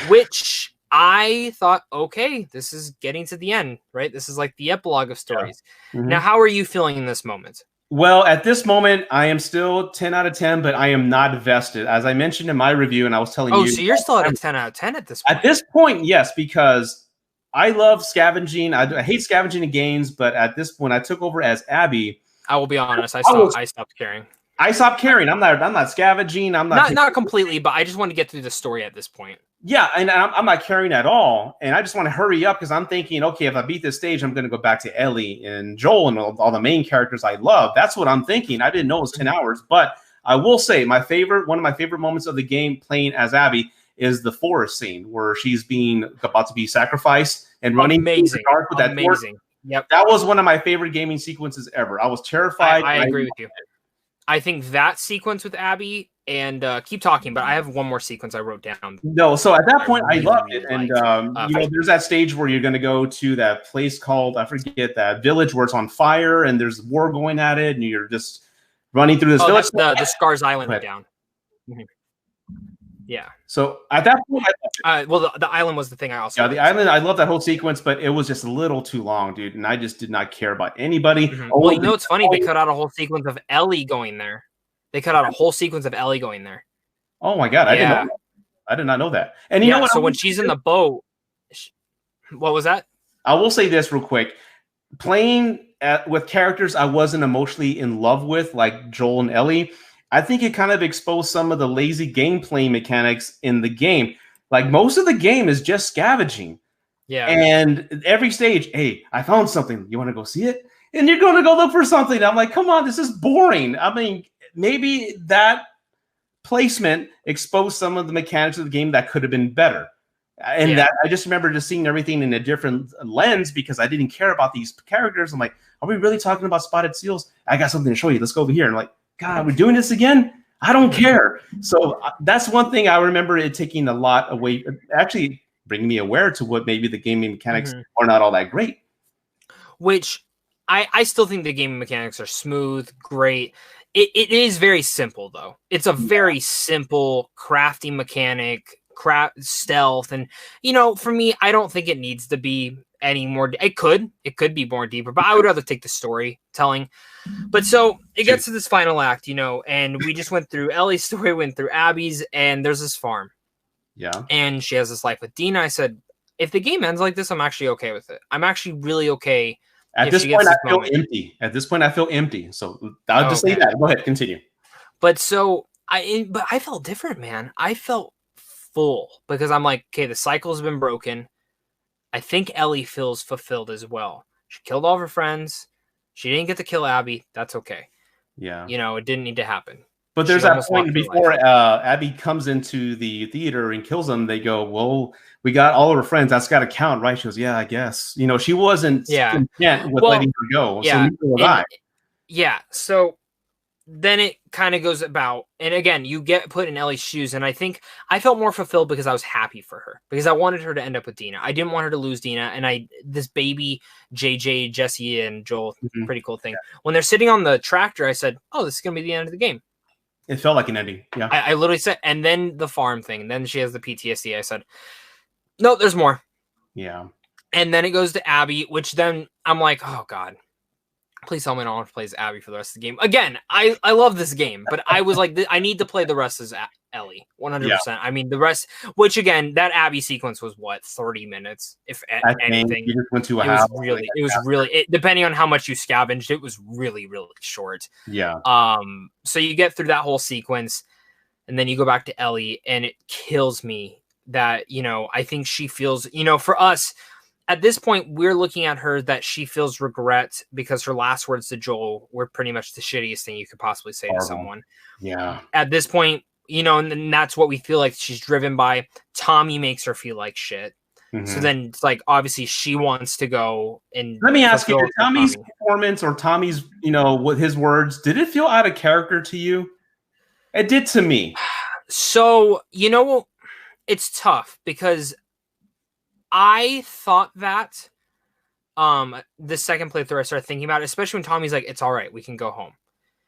S1: Which I thought, okay, this is getting to the end, right? This is like the epilogue of stories. Now, how are you feeling in this moment?
S2: Well, at this moment, I am still 10 out of 10, but I am not vested. As I mentioned in my review, and I was telling you.
S1: Oh, so you're still at a 10 out of 10 at this point?
S2: At this point, yes, because I love scavenging. I hate scavenging in games, but at this point, I took over as Abby.
S1: I will be honest, I stopped caring.
S2: I stopped caring. I'm not scavenging. I'm
S1: not completely, but I just want to get through the story at this point.
S2: Yeah, and I'm not caring at all, and I just want to hurry up because I'm thinking, okay, if I beat this stage, I'm going to go back to Ellie and Joel and all the main characters I love. That's what I'm thinking. I didn't know it was 10 hours, but I will say one of my favorite moments of the game playing as Abby is the forest scene where she's about to be sacrificed and running through the dark with that
S1: amazing. Yep,
S2: that was one of my favorite gaming sequences ever. I was terrified.
S1: I agree with you. I think that sequence with Abby. And keep talking, but I have one more sequence I wrote down.
S2: No, so at that point, I loved it. And, there's that stage where you're going to go to that place called, I forget, that village where it's on fire and there's war going at it. And you're just running through this village.
S1: That's the Scars Island down. Yeah.
S2: So at that point,
S1: the island was the thing I also.
S2: Yeah, the island. I love that whole sequence, but it was just a little too long, dude. And I just did not care about anybody.
S1: Well, it's funny. They cut out a whole sequence of Ellie going there. They cut out a whole sequence of Ellie going there.
S2: Oh my God. I didn't know that. I did not know that. And you know what?
S1: So when she's in the boat, what was that?
S2: I will say this real quick. Playing with characters I wasn't emotionally in love with, like Joel and Ellie, I think it kind of exposed some of the lazy gameplay mechanics in the game. Like most of the game is just scavenging.
S1: Yeah.
S2: And every stage, hey, I found something. You want to go see it? And you're going to go look for something. I'm like, come on, this is boring. I mean, maybe that placement exposed some of the mechanics of the game that could have been better. And that I just remember just seeing everything in a different lens because I didn't care about these characters. I'm like, are we really talking about spotted seals? I got something to show you. Let's go over here. And I'm like, God, we're doing this again? I don't care. So that's one thing I remember it taking a lot away, actually bringing me aware to what maybe the gaming mechanics are not all that great.
S1: Which I still think the gaming mechanics are smooth, great. It is very simple, though. It's a very simple crafting mechanic, stealth, and for me, I don't think it needs to be any more. It could be more deeper, but I would rather take the storytelling. But so it gets to this final act, and we just went through Ellie's story, went through Abby's, and there's this farm.
S2: Yeah,
S1: and she has this life with Dina. I said, if the game ends like this, I'm actually okay with it. I'm actually really okay.
S2: At this point, I feel empty. At this point, I feel empty. So I'll just say that. Go ahead, continue.
S1: But I felt different, man. I felt full because I'm like, okay, the cycle's been broken. I think Ellie feels fulfilled as well. She killed all of her friends. She didn't get to kill Abby. That's okay.
S2: Yeah.
S1: It didn't need to happen.
S2: But there's that point before Abby comes into the theater and kills them. They go, well, we got all of her friends. That's got to count, right? She goes, yeah, I guess. She wasn't content with letting her go.
S1: Yeah.
S2: So neither was I.
S1: Yeah. So then it kind of goes about, and again, you get put in Ellie's shoes, and I think I felt more fulfilled because I was happy for her, because I wanted her to end up with Dina. I didn't want her to lose Dina, and this baby JJ, Jesse, and Joel, pretty cool thing. Yeah. When they're sitting on the tractor, I said, oh, this is going to be the end of the game.
S2: It felt like an ending. Yeah.
S1: I literally said, and then the farm thing, and then she has the PTSD. I said, no, there's more.
S2: Yeah.
S1: And then it goes to Abby, which then I'm like, oh God, please tell me I don't want to play as Abby for the rest of the game. Again, I love this game, but I was like, I need to play the rest as Ellie, 100%. Yeah. I mean, the rest, which again, that Abby sequence was what, 30 minutes, if anything.
S2: You just went to a
S1: house. It was really, depending on how much you scavenged, it was really, really short.
S2: Yeah.
S1: So you get through that whole sequence, and then you go back to Ellie, and it kills me that, I think she feels, for us, at this point, we're looking at her that she feels regret because her last words to Joel were pretty much the shittiest thing you could possibly say to someone.
S2: Yeah.
S1: At this point, and that's what we feel like she's driven by. Tommy makes her feel like shit. So then it's like, obviously she wants to go and
S2: let me ask you, Tommy's performance or Tommy's, with his words, did it feel out of character to you? It did to me.
S1: So, it's tough because I thought that the second playthrough I started thinking about it, especially when Tommy's like, it's all right, we can go home.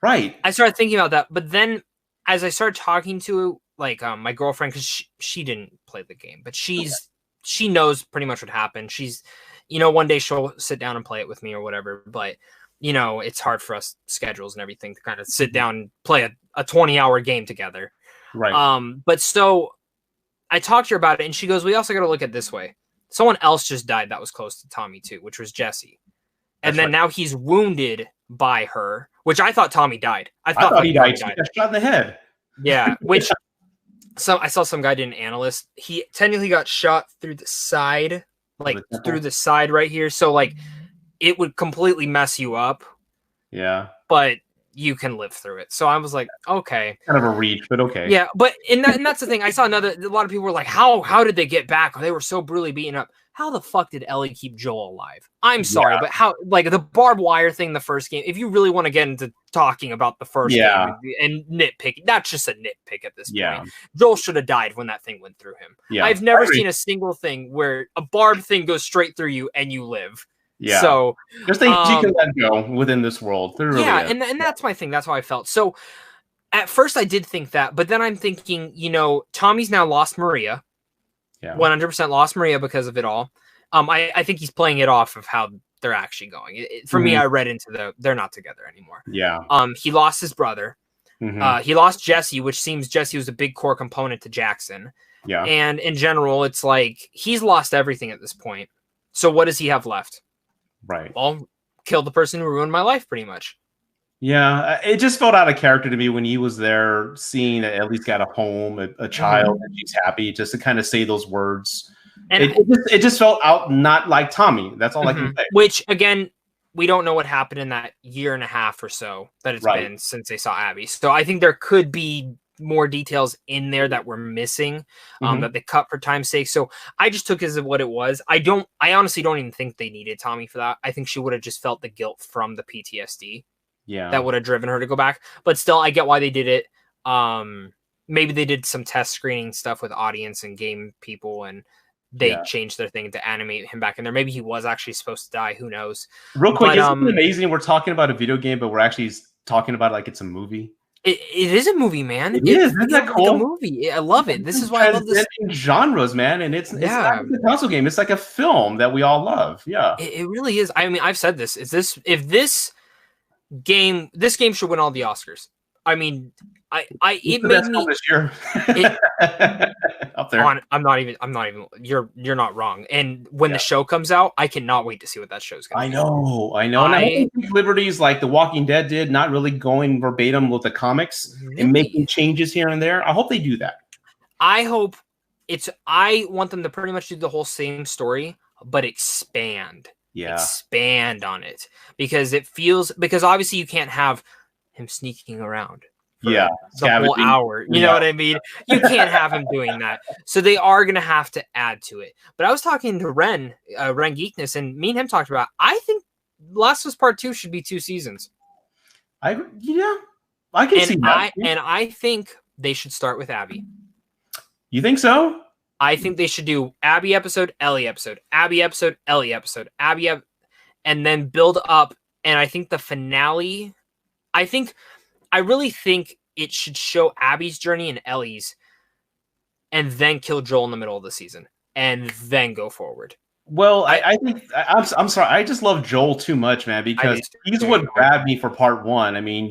S2: Right.
S1: I started thinking about that. But then as I started talking to my girlfriend, because she didn't play the game, but she knows pretty much what happened. She's, one day she'll sit down and play it with me or whatever. But, it's hard for us schedules and everything to kind of sit down and play a 20-hour game together.
S2: Right.
S1: But so I talked to her about it, and she goes, we also got to look at it this way. Someone else just died that was close to Tommy too, which was Jesse. And then now he's wounded by her, which I thought Tommy died. I thought
S2: he died. He got shot in the head.
S1: Yeah, which I saw some guy did an analyst. He technically got shot through the side, through the side right here. So it would completely mess you up.
S2: Yeah.
S1: But you can live through it. So I was like, okay.
S2: Kind of a reach, but okay.
S1: Yeah, but and that's the thing. I saw a lot of people were like, how did they get back? They were so brutally beaten up. How the fuck did Ellie keep Joel alive? I'm sorry, but how, the barbed wire thing, the first game, if you really want to get into talking about the first game and nitpick, that's just a nitpick at this point. Joel should have died when that thing went through him. Yeah, I've never seen a single thing where a barbed thing goes straight through you and you live.
S2: Yeah.
S1: So
S2: there's things you can let go within this world. Really
S1: and that's my thing. That's how I felt. So at first I did think that, but then I'm thinking, Tommy's now lost Maria. Yeah. 100% lost Maria because of it all. I think he's playing it off of how they're actually going. For me, I read into they're not together anymore.
S2: Yeah.
S1: He lost his brother. He lost Jesse, which seems Jesse was a big core component to Jackson.
S2: Yeah.
S1: And in general, it's like he's lost everything at this point. So what does he have left?
S2: Right.
S1: Well, kill the person who ruined my life, pretty much.
S2: Yeah, it just felt out of character to me when he was there, seeing that Ellie's got a home, a child, and she's happy, just to kind of say those words.
S1: And
S2: it just felt out not like Tommy. That's all I can say.
S1: Which, again, we don't know what happened in that year and a half or so that it's been since they saw Abby. So I think there could be more details in there that we're missing, that they cut for time's sake. So I just took it as what it was. I honestly don't even think they needed Tommy for that. I think she would have just felt the guilt from the PTSD. Yeah. That would have driven her to go back. But still, I get why they did it. Maybe they did some test screening stuff with audience and game people, and they changed their thing to animate him back in there. Maybe he was actually supposed to die. Who knows?
S2: Real quick, isn't it amazing? We're talking about a video game, but we're actually talking about it like it's a It
S1: is a movie, man.
S2: It is. Isn't that cool?
S1: Like a movie. I love it. This is why I love this.
S2: Genres, man. And it's not a console game. It's like a film that we all love. Yeah.
S1: It really is. I mean, I've said this. If this game should win all the Oscars. I mean, it made me
S2: this year. Up there.
S1: I'm not even. You're not wrong. And when the show comes out, I cannot wait to see what that show's going to be.
S2: I know. And I think liberties like The Walking Dead did, not really going verbatim with the comics and making changes here and there. I hope they do that. I
S1: want them to pretty much do the whole same story, but expand. Yeah. Expand on it. Because obviously you can't have him sneaking around. The whole hour. You know what I mean? You can't have him doing that. So they are going to have to add to it. But I was talking to Ren Geekness, and me and him talked about, I think Last of Us Part 2 should be 2 seasons.
S2: I can see that.
S1: And I think they should start with Abby.
S2: You think so?
S1: I think they should do Abby episode, Ellie episode, Abby episode, Ellie episode, and then build up. And I think the finale, I really think it should show Abby's journey and Ellie's, and then kill Joel in the middle of the season, and then go forward.
S2: Well, I think I'm sorry. I just love Joel too much, man, because he's what grabbed me for part 1. I mean,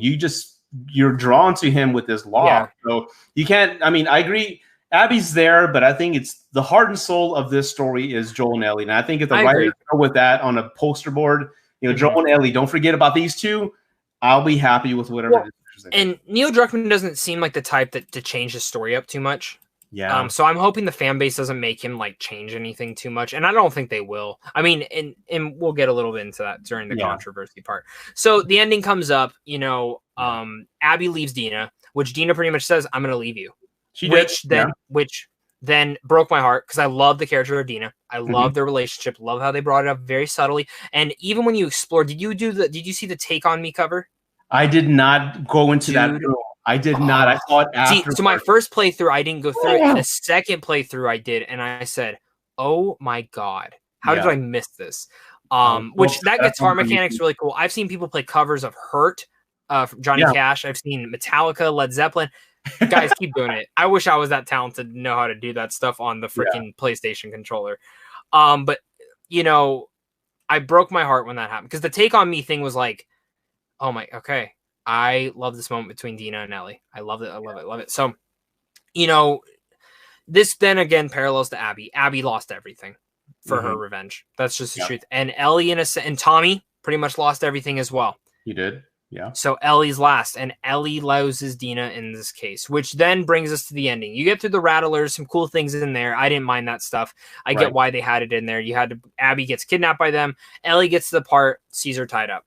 S2: you're drawn to him with this log, so you can't. I mean, I agree. Abby's there, but I think it's the heart and soul of this story is Joel and Ellie, and I think if the writers go with that on a poster board, Joel and Ellie, don't forget about these two. I'll be happy with whatever.
S1: Well, and Neil Druckmann doesn't seem like the type to change his story up too much. Yeah. So I'm hoping the fan base doesn't make him change anything too much, and I don't think they will. I mean, and we'll get a little bit into that during the controversy part. So the ending comes up. Abby leaves Dina, which Dina pretty much says, "I'm going to leave you." Which then broke my heart because I love the character of Dina. I love their relationship. Love how they brought it up very subtly. And even when you explore, did you see the Take On Me cover?
S2: I did not go into that room. I did not. I saw it after.
S1: So my first playthrough, I didn't go through it. And the second playthrough, I did, and I said, "Oh my god, how did I miss this?" Which that guitar mechanic's really cool. I've seen people play covers of "Hurt," Johnny Cash. I've seen Metallica, Led Zeppelin. Guys, keep doing it. I wish I was that talented to know how to do that stuff on the freaking PlayStation controller. But I broke my heart when that happened because the Take On Me thing was like, oh my, okay. I love this moment between Dina and Ellie. I love it. I love it. So, this then again parallels to Abby. Abby lost everything for her revenge. That's just the truth. And Ellie and Tommy pretty much lost everything as well.
S2: He did. Yeah.
S1: So Ellie's last, and Ellie loses Dina in this case, which then brings us to the ending. You get through the Rattlers, some cool things in there. I didn't mind that stuff. I get why they had it in there. Abby gets kidnapped by them. Ellie gets to the part, sees her tied up.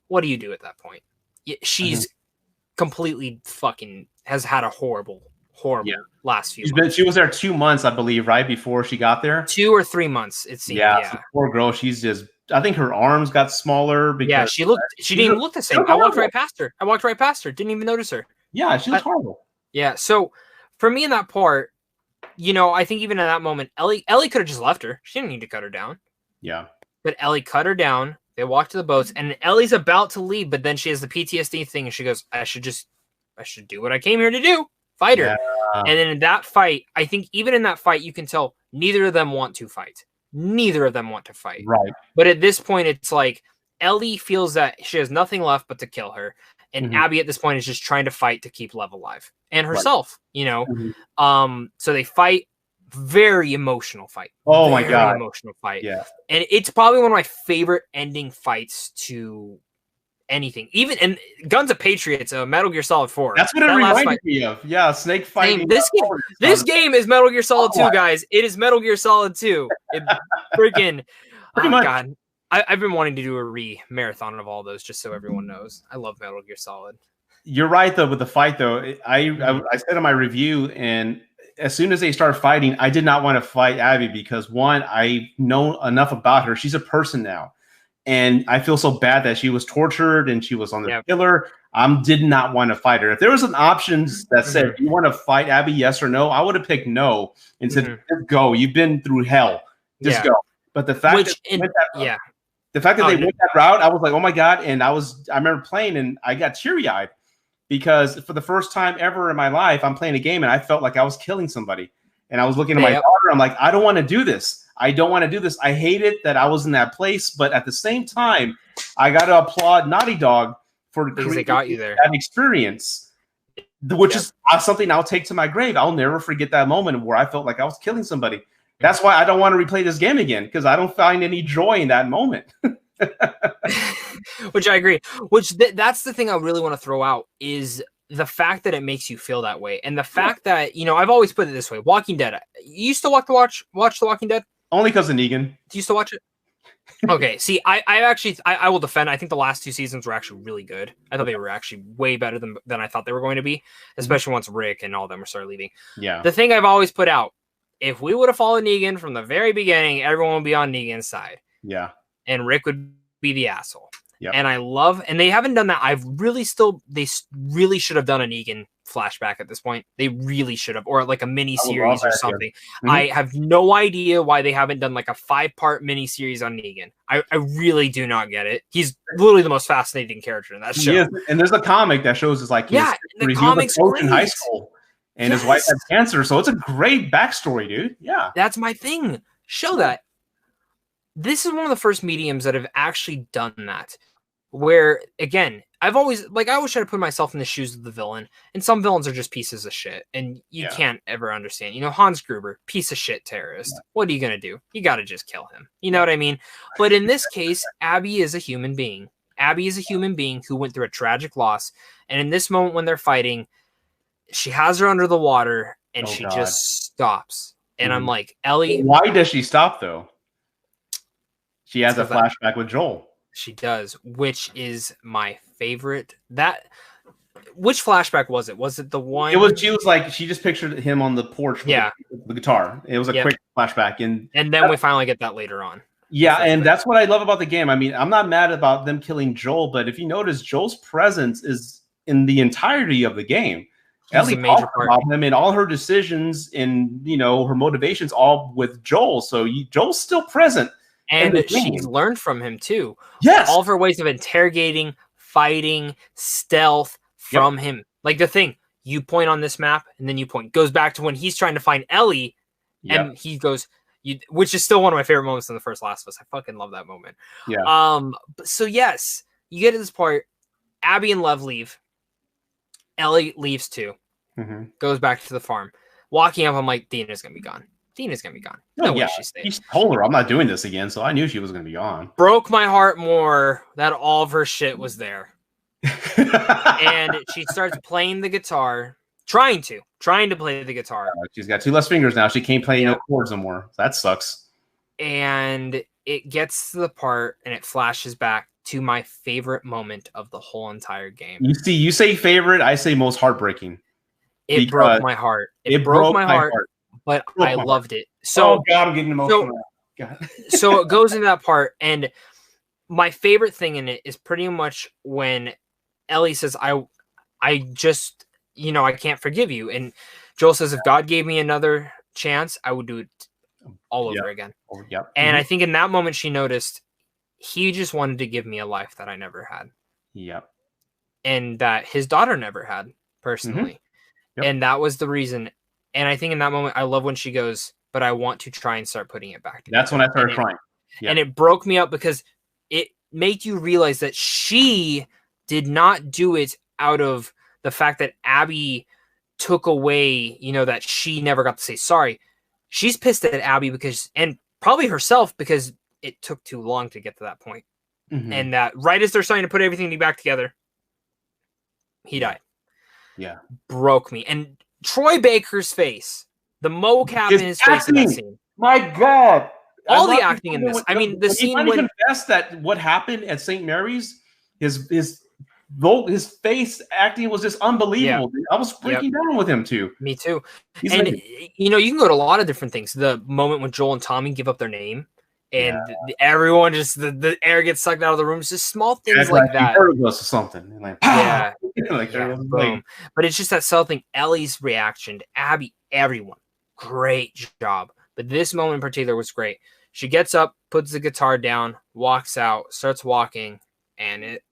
S1: What do you do at that point? She's completely fucking has had a horrible last few months.
S2: She was there 2 months, I believe, right before she got there.
S1: 2 or 3 months, it seemed. Yeah.
S2: So poor girl. She's just. I think her arms got smaller because
S1: she didn't even look the same. I walked right past her. Didn't even notice her.
S2: Yeah, she looks horrible.
S1: Yeah. So for me in that part, I think even in that moment, Ellie could have just left her. She didn't need to cut her down.
S2: Yeah.
S1: But Ellie cut her down. They walk to the boats, and Ellie's about to leave, but then she has the PTSD thing, and she goes, I should do what I came here to do. Fight her. And then in that fight, I think even in that fight, you can tell neither of them want to fight. Right. But at this point, it's like Ellie feels that she has nothing left but to kill her. And Abby at this point is just trying to fight to keep Lev alive and herself, So they fight. Very emotional fight.
S2: Oh my god.
S1: Emotional fight.
S2: Yeah.
S1: And it's probably one of my favorite ending fights to anything. Even and Guns of Patriots, Metal Gear Solid 4.
S2: That's what it reminded me of. Yeah, Snake fighting.
S1: This game is Metal Gear Solid 2, guys. It is Metal Gear Solid 2. It freaking
S2: Pretty much.
S1: God. I've been wanting to do a marathon of all those just so everyone knows. I love Metal Gear Solid.
S2: You're right though with the fight though. I said in my review, and as soon as they start fighting, I did not want to fight Abby because one, I know enough about her. She's a person now. And I feel so bad that she was tortured and she was on the killer. Did not want to fight her. If there was an option that said, you want to fight Abby, yes or no, I would have picked no and said, just go. You've been through hell. Just go. But the fact the fact that they went that route, I was like, oh my God. And I remember playing and I got teary-eyed because for the first time ever in my life, I'm playing a game and I felt like I was killing somebody. And I was looking at my daughter. I'm like, I don't want to do this. I don't want to do this. I hate it that I was in that place. But at the same time, I got to applaud Naughty Dog for
S1: because they got you there.
S2: That experience, which is something I'll take to my grave. I'll never forget that moment where I felt like I was killing somebody. That's why I don't want to replay this game again, because I don't find any joy in that moment.
S1: Which I agree. That's the thing I really want to throw out is the fact that it makes you feel that way. And the fact that, I've always put it this way. Walking Dead. You used to watch The Walking Dead?
S2: Only because of Negan.
S1: Do you still watch it? Okay. See, I will defend. I think the last 2 seasons were actually really good. I thought they were actually way better than I thought they were going to be, especially once Rick and all of them started leaving. Yeah. The thing I've always put out, if we would have followed Negan from the very beginning, everyone would be on Negan's side. Yeah. And Rick would be the asshole. Yep. And they haven't done that. They really should have done a Negan flashback at this point. They really should have, or like a mini series or something. I have no idea why they haven't done like a 5-part mini series on Negan. I really do not get it. He's literally the most fascinating character in that show.
S2: And there's a comic that shows like
S1: the comics
S2: in high school. And his wife had cancer, so it's a great backstory, dude. Yeah.
S1: That's my thing. Show that. This is one of the first mediums that have actually done that. Where, again, I always try to put myself in the shoes of the villain, and some villains are just pieces of shit, and you can't ever understand. Hans Gruber, piece of shit terrorist. What are you going to do? You got to just kill him. You know what I mean? But in this case, Abby is a human being. Abby is a human being who went through a tragic loss, and in this moment when they're fighting, she has her under the water and she just stops. And I'm like, Ellie.
S2: Why does she stop though? She has a flashback with Joel.
S1: She does, which is my favorite. Which flashback was it? Was it the one?
S2: She just pictured him on the porch with the guitar. It was a quick flashback. And
S1: then we finally get that later on.
S2: Yeah, and that's what I love about the game. I mean, I'm not mad about them killing Joel, but if you notice, Joel's presence is in the entirety of the game. Ellie talks about him and all her decisions and her motivations all with Joel. So Joel's still present,
S1: and she's learned from him too.
S2: Yes,
S1: all of her ways of interrogating, fighting, stealth from him. Like the thing you point on this map, and then you point goes back to when he's trying to find Ellie, and he goes, which is still one of my favorite moments in the first Last of Us. I fucking love that moment. Yeah. So yes, you get to this part. Abby and Lev leave. Ellie leaves too. Goes back to the farm. Walking up, I'm like, Dina's gonna be gone. No way she stayed.
S2: He told her I'm not doing this again, so I knew she was gonna be gone.
S1: Broke my heart more that all of her shit was there. And she starts playing the guitar, trying to play the guitar.
S2: She's got 2 less fingers now. She can't play no chords no more. That sucks.
S1: And it gets to the part, and it flashes back to my favorite moment of the whole entire game.
S2: You say favorite, I say most heartbreaking.
S1: It broke my heart. It broke my heart, but I loved it. So,
S2: oh God, I'm getting emotional.
S1: So it goes into that part, and my favorite thing in it is pretty much when Ellie says, I just, I can't forgive you. And Joel says, if God gave me another chance, I would do it all over again. And I think in that moment she noticed he just wanted to give me a life that I never had.
S2: Yep.
S1: And that his daughter never had, personally. Yep. And that was the reason. And I think in that moment, I love when she goes, but I want to try and start putting it back together.
S2: That's when I started crying.
S1: Yep. And it broke me up because it made you realize that she did not do it out of the fact that Abby took away, that she never got to say sorry. She's pissed at Abby and probably herself because it took too long to get to that point. and that right as they're starting to put everything back together, he died.
S2: Yeah.
S1: Broke me. And Troy Baker's face, the mocap in his face in that scene.
S2: My God.
S1: All the acting in this. I mean, the scene when he
S2: confessed that what happened at St. Mary's, his face acting was just unbelievable. Yeah. I was freaking down with him too.
S1: Me too. And you know, you can go to a lot of different things. The moment when Joel and Tommy give up their name, and everyone just the air gets sucked out of the room. It's just small things like that.
S2: Or something. Like,
S1: boom. But it's just that subtle thing. Ellie's reaction to Abby, everyone, great job. But this moment in particular was great. She gets up, puts the guitar down, walks out, starts walking, and it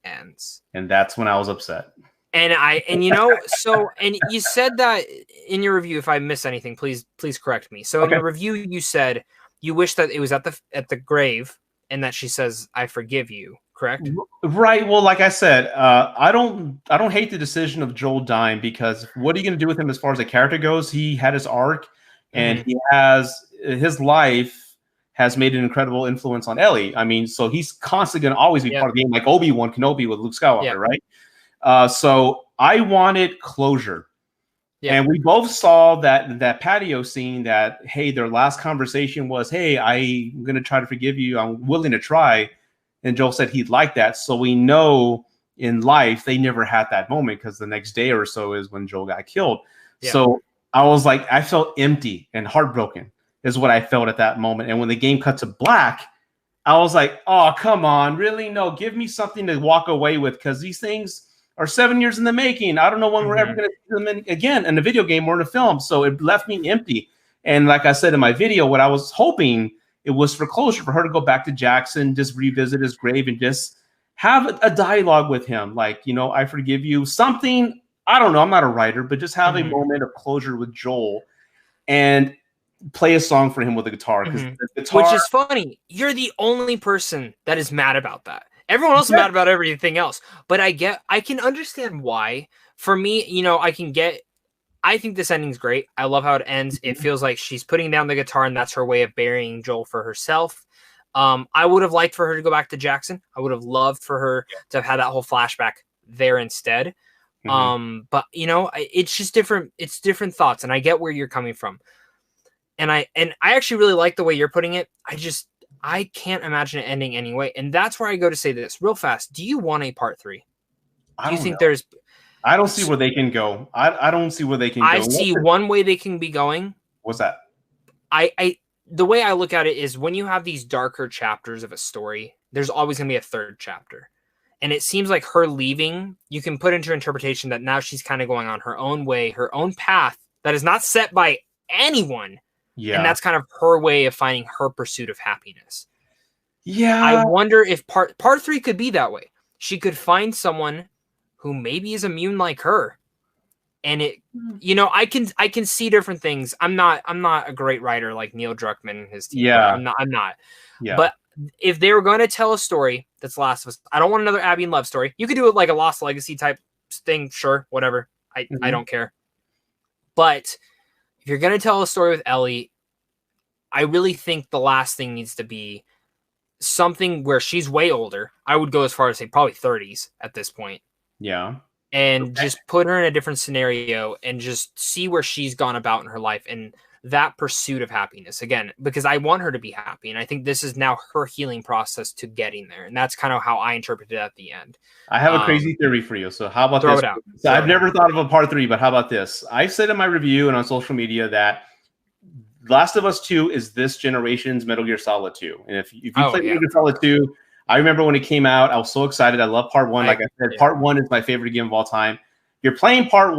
S1: ends.
S2: And that's when I was upset.
S1: And you know, so, and you said that in your review, if I miss anything, please correct me. So in the review, you said you wish that it was at the grave and that she says, "I forgive you," correct?
S2: Right. Well, like I said, I don't hate the decision of Joel dying, because what are you going to do with him as far as the character goes? He had his arc, and he has his life has made an incredible influence on Ellie. I mean, so he's constantly going to always be part of the game, like Obi-Wan Kenobi with Luke Skywalker, right? So I wanted closure. Yeah. And we both saw that patio scene that, hey, their last conversation was, hey, I'm going to try to forgive you. I'm willing to try. And Joel said he'd like that. So we know in life they never had that moment, because the next day or so is when Joel got killed. Yeah. So I was like, I felt empty and heartbroken is what I felt at that moment. And when the game cut to black, I was like, oh, come on. Really? No, give me something to walk away with, because these things are 7 years in the making. I don't know when we're ever going to see them again in a video game or in a film. So it left me empty. And like I said in my video, what I was hoping it was for closure, for her to go back to Jackson, just revisit his grave and just have a dialogue with him. Like, you know, I forgive you. Something, I don't know. I'm not a writer, but just have a moment of closure with Joel and play a song for him with a guitar. Because the guitar,
S1: which is funny. You're the only person that is mad about that. Everyone else is mad about everything else. But I can understand why. For me, you know, I think this ending's great. I love how it ends. It feels like she's putting down the guitar, and that's her way of burying Joel for herself. I would have liked for her to go back to Jackson. I would have loved for her to have had that whole flashback there instead. But you know, it's just different. It's different thoughts, and I get where you're coming from. And I actually really like the way you're putting it. I can't imagine it ending anyway. And that's where I go to say this real fast. Do you want a part 3? Do you think there's...
S2: I don't see where they can go. I don't see where they can go.
S1: I see one way they can be going.
S2: What's that?
S1: The way I look at it is, when you have these darker chapters of a story, there's always going to be a third chapter. And it seems like her leaving, you can put into her interpretation that now she's kind of going on her own way, her own path that is not set by anyone. Yeah. And that's kind of her way of finding her pursuit of happiness. Yeah. I wonder if part 3 could be that way. She could find someone who maybe is immune like her. And it, you know, I can see different things. I'm not a great writer like Neil Druckmann and his team. Yeah. I'm not. Yeah. But if they were going to tell a story that's Last of Us, I don't want another Abby and Love story. You could do it like a Lost Legacy type thing. Sure. Whatever. I don't care. But if you're going to tell a story with Ellie, I really think the last thing needs to be something where she's way older. I would go as far as say probably 30s at this point. Yeah. And just put her in a different scenario and just see where she's gone about in her life and that pursuit of happiness again, because I want her to be happy. And I think this is now her healing process to getting there. And that's kind of how I interpreted it at the end.
S2: I have a crazy theory for you. So how about this? So I've never thought of a part 3, but how about this? I said in my review and on social media that Last of Us 2 is this generation's Metal Gear Solid 2. And if you play Metal Gear Solid 2, I remember when it came out, I was so excited. I love part 1. Like I said, part 1 is my favorite game of all time. You're playing part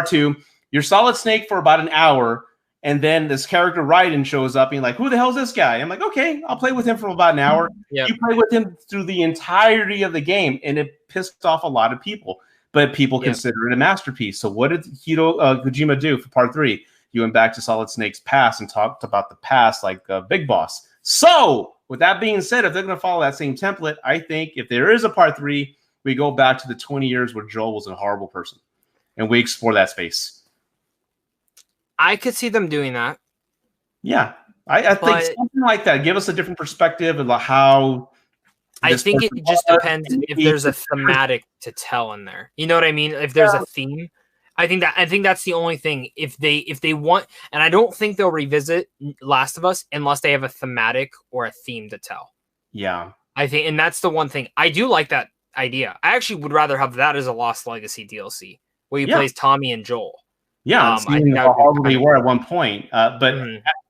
S2: 2, you're Solid Snake for about an hour, and then this character Raiden shows up and you're like, who the hell is this guy? I'm like, okay, I'll play with him for about an hour. Yep. You play with him through the entirety of the game, and it pissed off a lot of people. But people consider it a masterpiece. So what did Kojima do for part 3? You went back to Solid Snake's past and talked about the past like Big Boss. So with that being said, if they're going to follow that same template, I think if there is a part 3, we go back to the 20 years where Joel was a horrible person, and we explore that space.
S1: I could see them doing that.
S2: Yeah, I think something like that. Give us a different perspective of how
S1: I think it just depends if there's a thematic to tell in there. You know what I mean? If there's a theme, I think that's the only thing. If they want, and I don't think they'll revisit Last of Us unless they have a thematic or a theme to tell.
S2: Yeah,
S1: I think, and that's the one thing I do like that idea. I actually would rather have that as a Lost Legacy DLC where he plays Tommy and Joel.
S2: Yeah, I think how horrible they were at one point.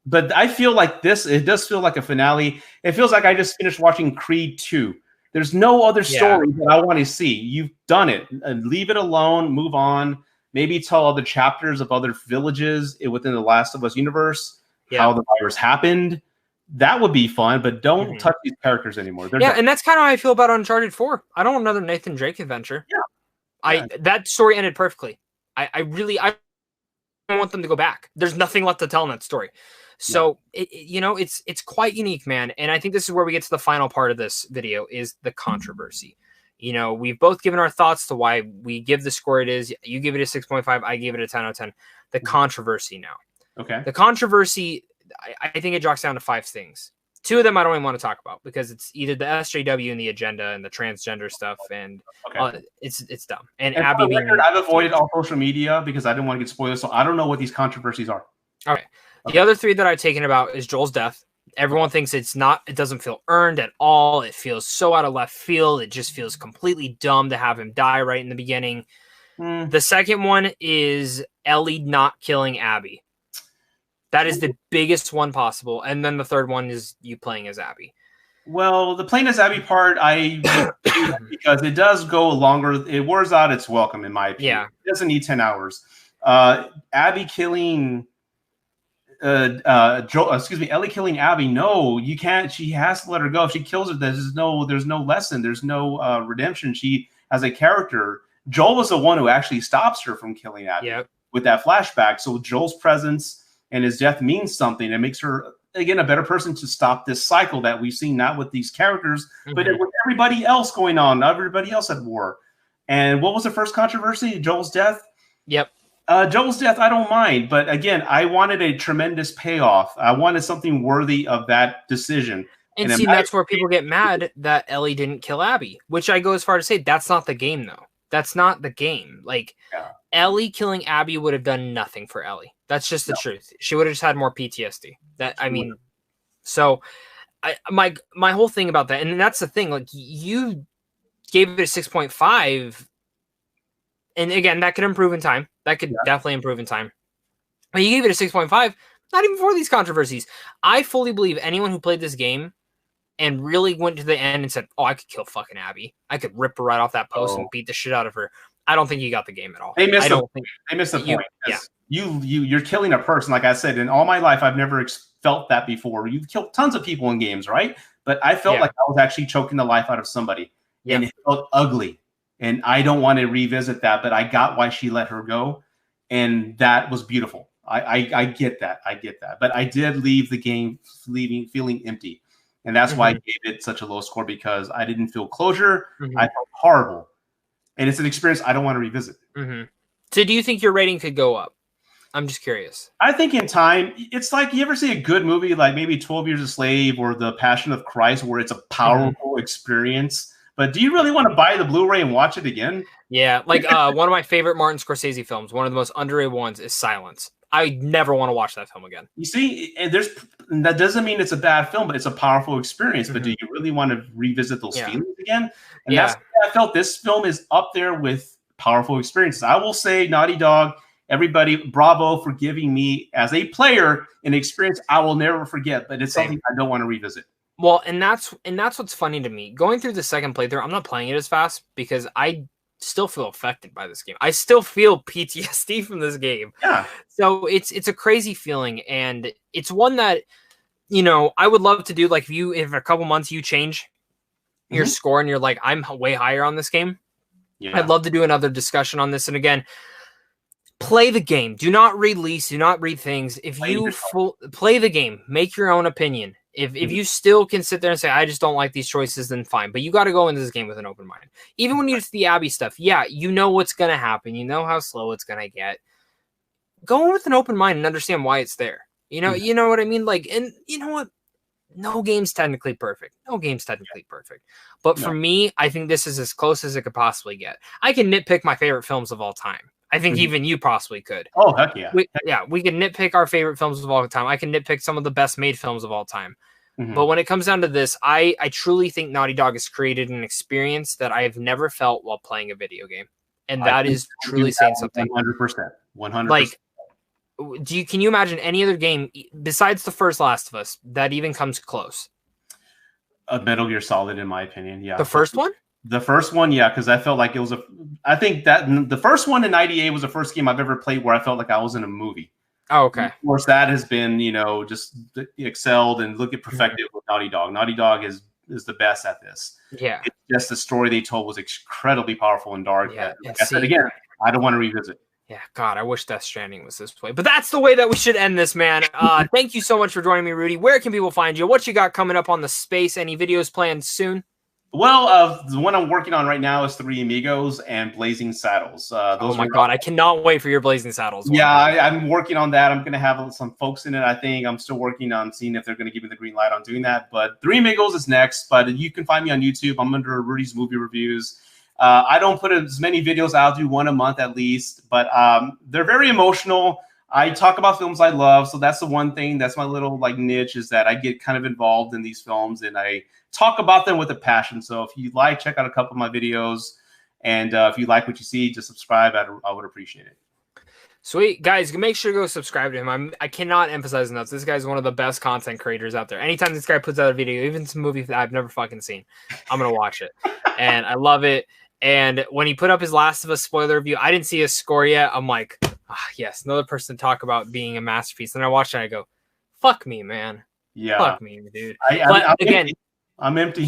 S2: But I feel like it does feel like a finale. It feels like I just finished watching Creed 2. There's no other story that I want to see. You've done it. Leave it alone. Move on. Maybe tell other chapters of other villages within the Last of Us universe, how the virus happened. That would be fun, but don't touch these characters anymore.
S1: And that's kind of how I feel about Uncharted 4. I don't want another Nathan Drake adventure. That story ended perfectly. I want them to go back. There's nothing left to tell in that story. So it's quite unique, man. And I think this is where we get to the final part of this video is the controversy. You know, we've both given our thoughts to why we give the score it is. You give it a 6.5. I gave it a 10 out of 10. The controversy now.
S2: Okay.
S1: The controversy, I think it jogs down to 5 things. 2 of them I don't even want to talk about because it's either the SJW and the agenda and the transgender stuff, and it's dumb. And Abby,
S2: I've avoided all social media because I didn't want to get spoiled, so I don't know what these controversies are.
S1: Okay. The other 3 that I've taken about is Joel's death. Everyone thinks it doesn't feel earned at all. It feels so out of left field. It just feels completely dumb to have him die right in the beginning. The second one is Ellie not killing Abby. That is the biggest one possible. And then the third one is you playing as Abby.
S2: Well, the playing as Abby part, because it does go longer. It wears out its welcome, in my opinion.
S1: Yeah.
S2: It doesn't need 10 hours. Abby killing... Ellie killing Abby. No, you can't. She has to let her go. If she kills her, there's no lesson. There's no redemption. She as a character. Joel was the one who actually stops her from killing Abby with that flashback. So Joel's presence and his death means something. It makes her again a better person to stop this cycle that we've seen not with these characters, but with everybody else going on. Everybody else at war. And what was the first controversy? Joel's death.
S1: Yep.
S2: Joel's death, I don't mind. But again, I wanted a tremendous payoff. I wanted something worthy of that decision.
S1: And see, that's where people get mad that Ellie didn't kill Abby, which I go as far to say that's not the game, though. That's not the game. Like, Ellie killing Abby would have done nothing for Ellie. That's just the truth. She would have just had more PTSD. My whole thing about that, and that's the thing, like, you gave it a 6.5, and again, that could improve in time. That could definitely improve in time. But you gave it a 6.5, not even for these controversies. I fully believe anyone who played this game and really went to the end and said, oh, I could kill fucking Abby. I could rip her right off that post and beat the shit out of her. I don't think you got the game at all.
S2: They missed the point. You're killing a person. Like I said, in all my life, I've never felt that before. You've killed tons of people in games, right? But I felt like I was actually choking the life out of somebody. And it felt ugly. And I don't want to revisit that, but I got why she let her go. And that was beautiful. I get that. I get that. But I did leave the game feeling empty. And that's why I gave it such a low score, because I didn't feel closure. I felt horrible. And it's an experience I don't want to revisit.
S1: So do you think your rating could go up? I'm just curious.
S2: I think in time, it's like, you ever see a good movie like maybe 12 Years a Slave or The Passion of Christ, where it's a powerful experience? But do you really want to buy the Blu-ray and watch it again? Yeah,
S1: like one of my favorite Martin Scorsese films, one of the most underrated ones, is Silence. I never want to watch that film again.
S2: You see, and that doesn't mean it's a bad film, but it's a powerful experience. But do you really want to revisit those feelings again? And that's why I felt this film is up there with powerful experiences. I will say, Naughty Dog, everybody, bravo for giving me, as a player, an experience I will never forget. But it's something I don't want to revisit.
S1: Well, and that's what's funny to me. Going through the second playthrough, I'm not playing it as fast because I still feel affected by this game. I still feel PTSD from this game.
S2: Yeah.
S1: So it's a crazy feeling, and it's one that, you know, I would love to do. Like, if in a couple months you change your score and you're like, I'm way higher on this game. Yeah. I'd love to do another discussion on this. And again, play the game. Do not release. Do not read things. If you play the game, make your own opinion. If you still can sit there and say, I just don't like these choices, then fine. But you got to go into this game with an open mind. Even when you get to the Abby stuff, you know what's going to happen. You know how slow it's going to get. Go in with an open mind and understand why it's there. You know what I mean? Like, and you know what? No game's technically perfect. No game's technically perfect. But for me, I think this is as close as it could possibly get. I can nitpick my favorite films of all time. I think even you possibly could.
S2: Oh, heck yeah.
S1: We can nitpick our favorite films of all time. I can nitpick some of the best made films of all time. But when it comes down to this, I truly think Naughty Dog has created an experience that I have never felt while playing a video game. And that is truly saying something.
S2: 100%. 100%.
S1: Like, can you imagine any other game besides the first Last of Us that even comes close?
S2: Metal Gear Solid, in my opinion. Yeah.
S1: The first one?
S2: The first one, yeah, because I felt like it was I think that the first one in '98 was the first game I've ever played where I felt like I was in a movie.
S1: Oh, okay.
S2: Of course, that has been, just excelled and look at perfected with Naughty Dog. Naughty Dog is the best at this.
S1: Yeah.
S2: It's just the story they told was incredibly powerful and dark.
S1: Yeah.
S2: Like I said again, I don't want to revisit.
S1: Yeah, God, I wish Death Stranding was this way. But that's the way that we should end this, man. Thank you so much for joining me, Rudy. Where can people find you? What you got coming up on the space? Any videos planned soon?
S2: Well, the one I'm working on right now is Three Amigos and Blazing Saddles.
S1: Oh my God, I cannot wait for your Blazing Saddles one.
S2: Yeah, I'm working on that. I'm going to have some folks in it, I think. I'm still working on seeing if they're going to give me the green light on doing that. But Three Amigos is next. But you can find me on YouTube. I'm under Rudy's Movie Reviews. I don't put as many videos. I'll do one a month at least. But they're very emotional. I talk about films I love. So that's the one thing. That's my little niche, is that I get kind of involved in these films and I talk about them with a passion. So if you like, check out a couple of my videos. And if you like what you see, just subscribe. I would appreciate it.
S1: Sweet. Guys, make sure to go subscribe to him. I cannot emphasize enough. This guy's one of the best content creators out there. Anytime this guy puts out a video, even some movie that I've never fucking seen, I'm going to watch it. And I love it. And when he put up his Last of Us spoiler review, I didn't see his score yet. I'm like, yes, another person to talk about being a masterpiece. And I watched it and I go, fuck me, man.
S2: Yeah.
S1: Fuck me, dude.
S2: I'm empty.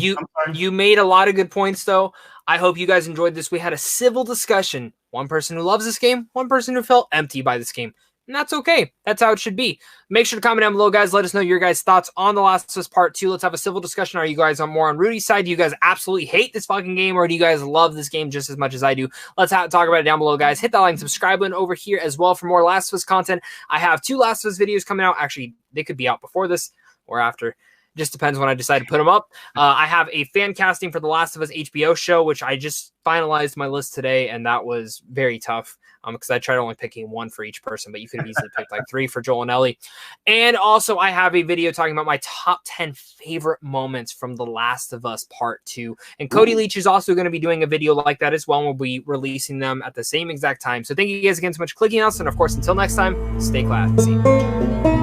S1: You made a lot of good points, though. I hope you guys enjoyed this. We had a civil discussion. One person who loves this game, one person who felt empty by this game. And that's okay. That's how it should be. Make sure to comment down below, guys. Let us know your guys' thoughts on The Last of Us Part 2. Let's have a civil discussion. Are you guys more on Rudy's side? Do you guys absolutely hate this fucking game, or do you guys love this game just as much as I do? Let's talk about it down below, guys. Hit that like and subscribe button over here as well for more Last of Us content. I have 2 Last of Us videos coming out. Actually, they could be out before this or after. Just depends when I decide to put them up. I have a fan casting for The Last of Us HBO show, which I just finalized my list today, and that was very tough because I tried only picking 1 for each person, but you could have easily picked 3 for Joel and Ellie. And also, I have a video talking about my top 10 favorite moments from The Last of Us Part 2. And Cody Leach is also going to be doing a video like that as well, and we'll be releasing them at the same exact time. So thank you guys again so much for clicking on us, and of course, until next time, stay classy.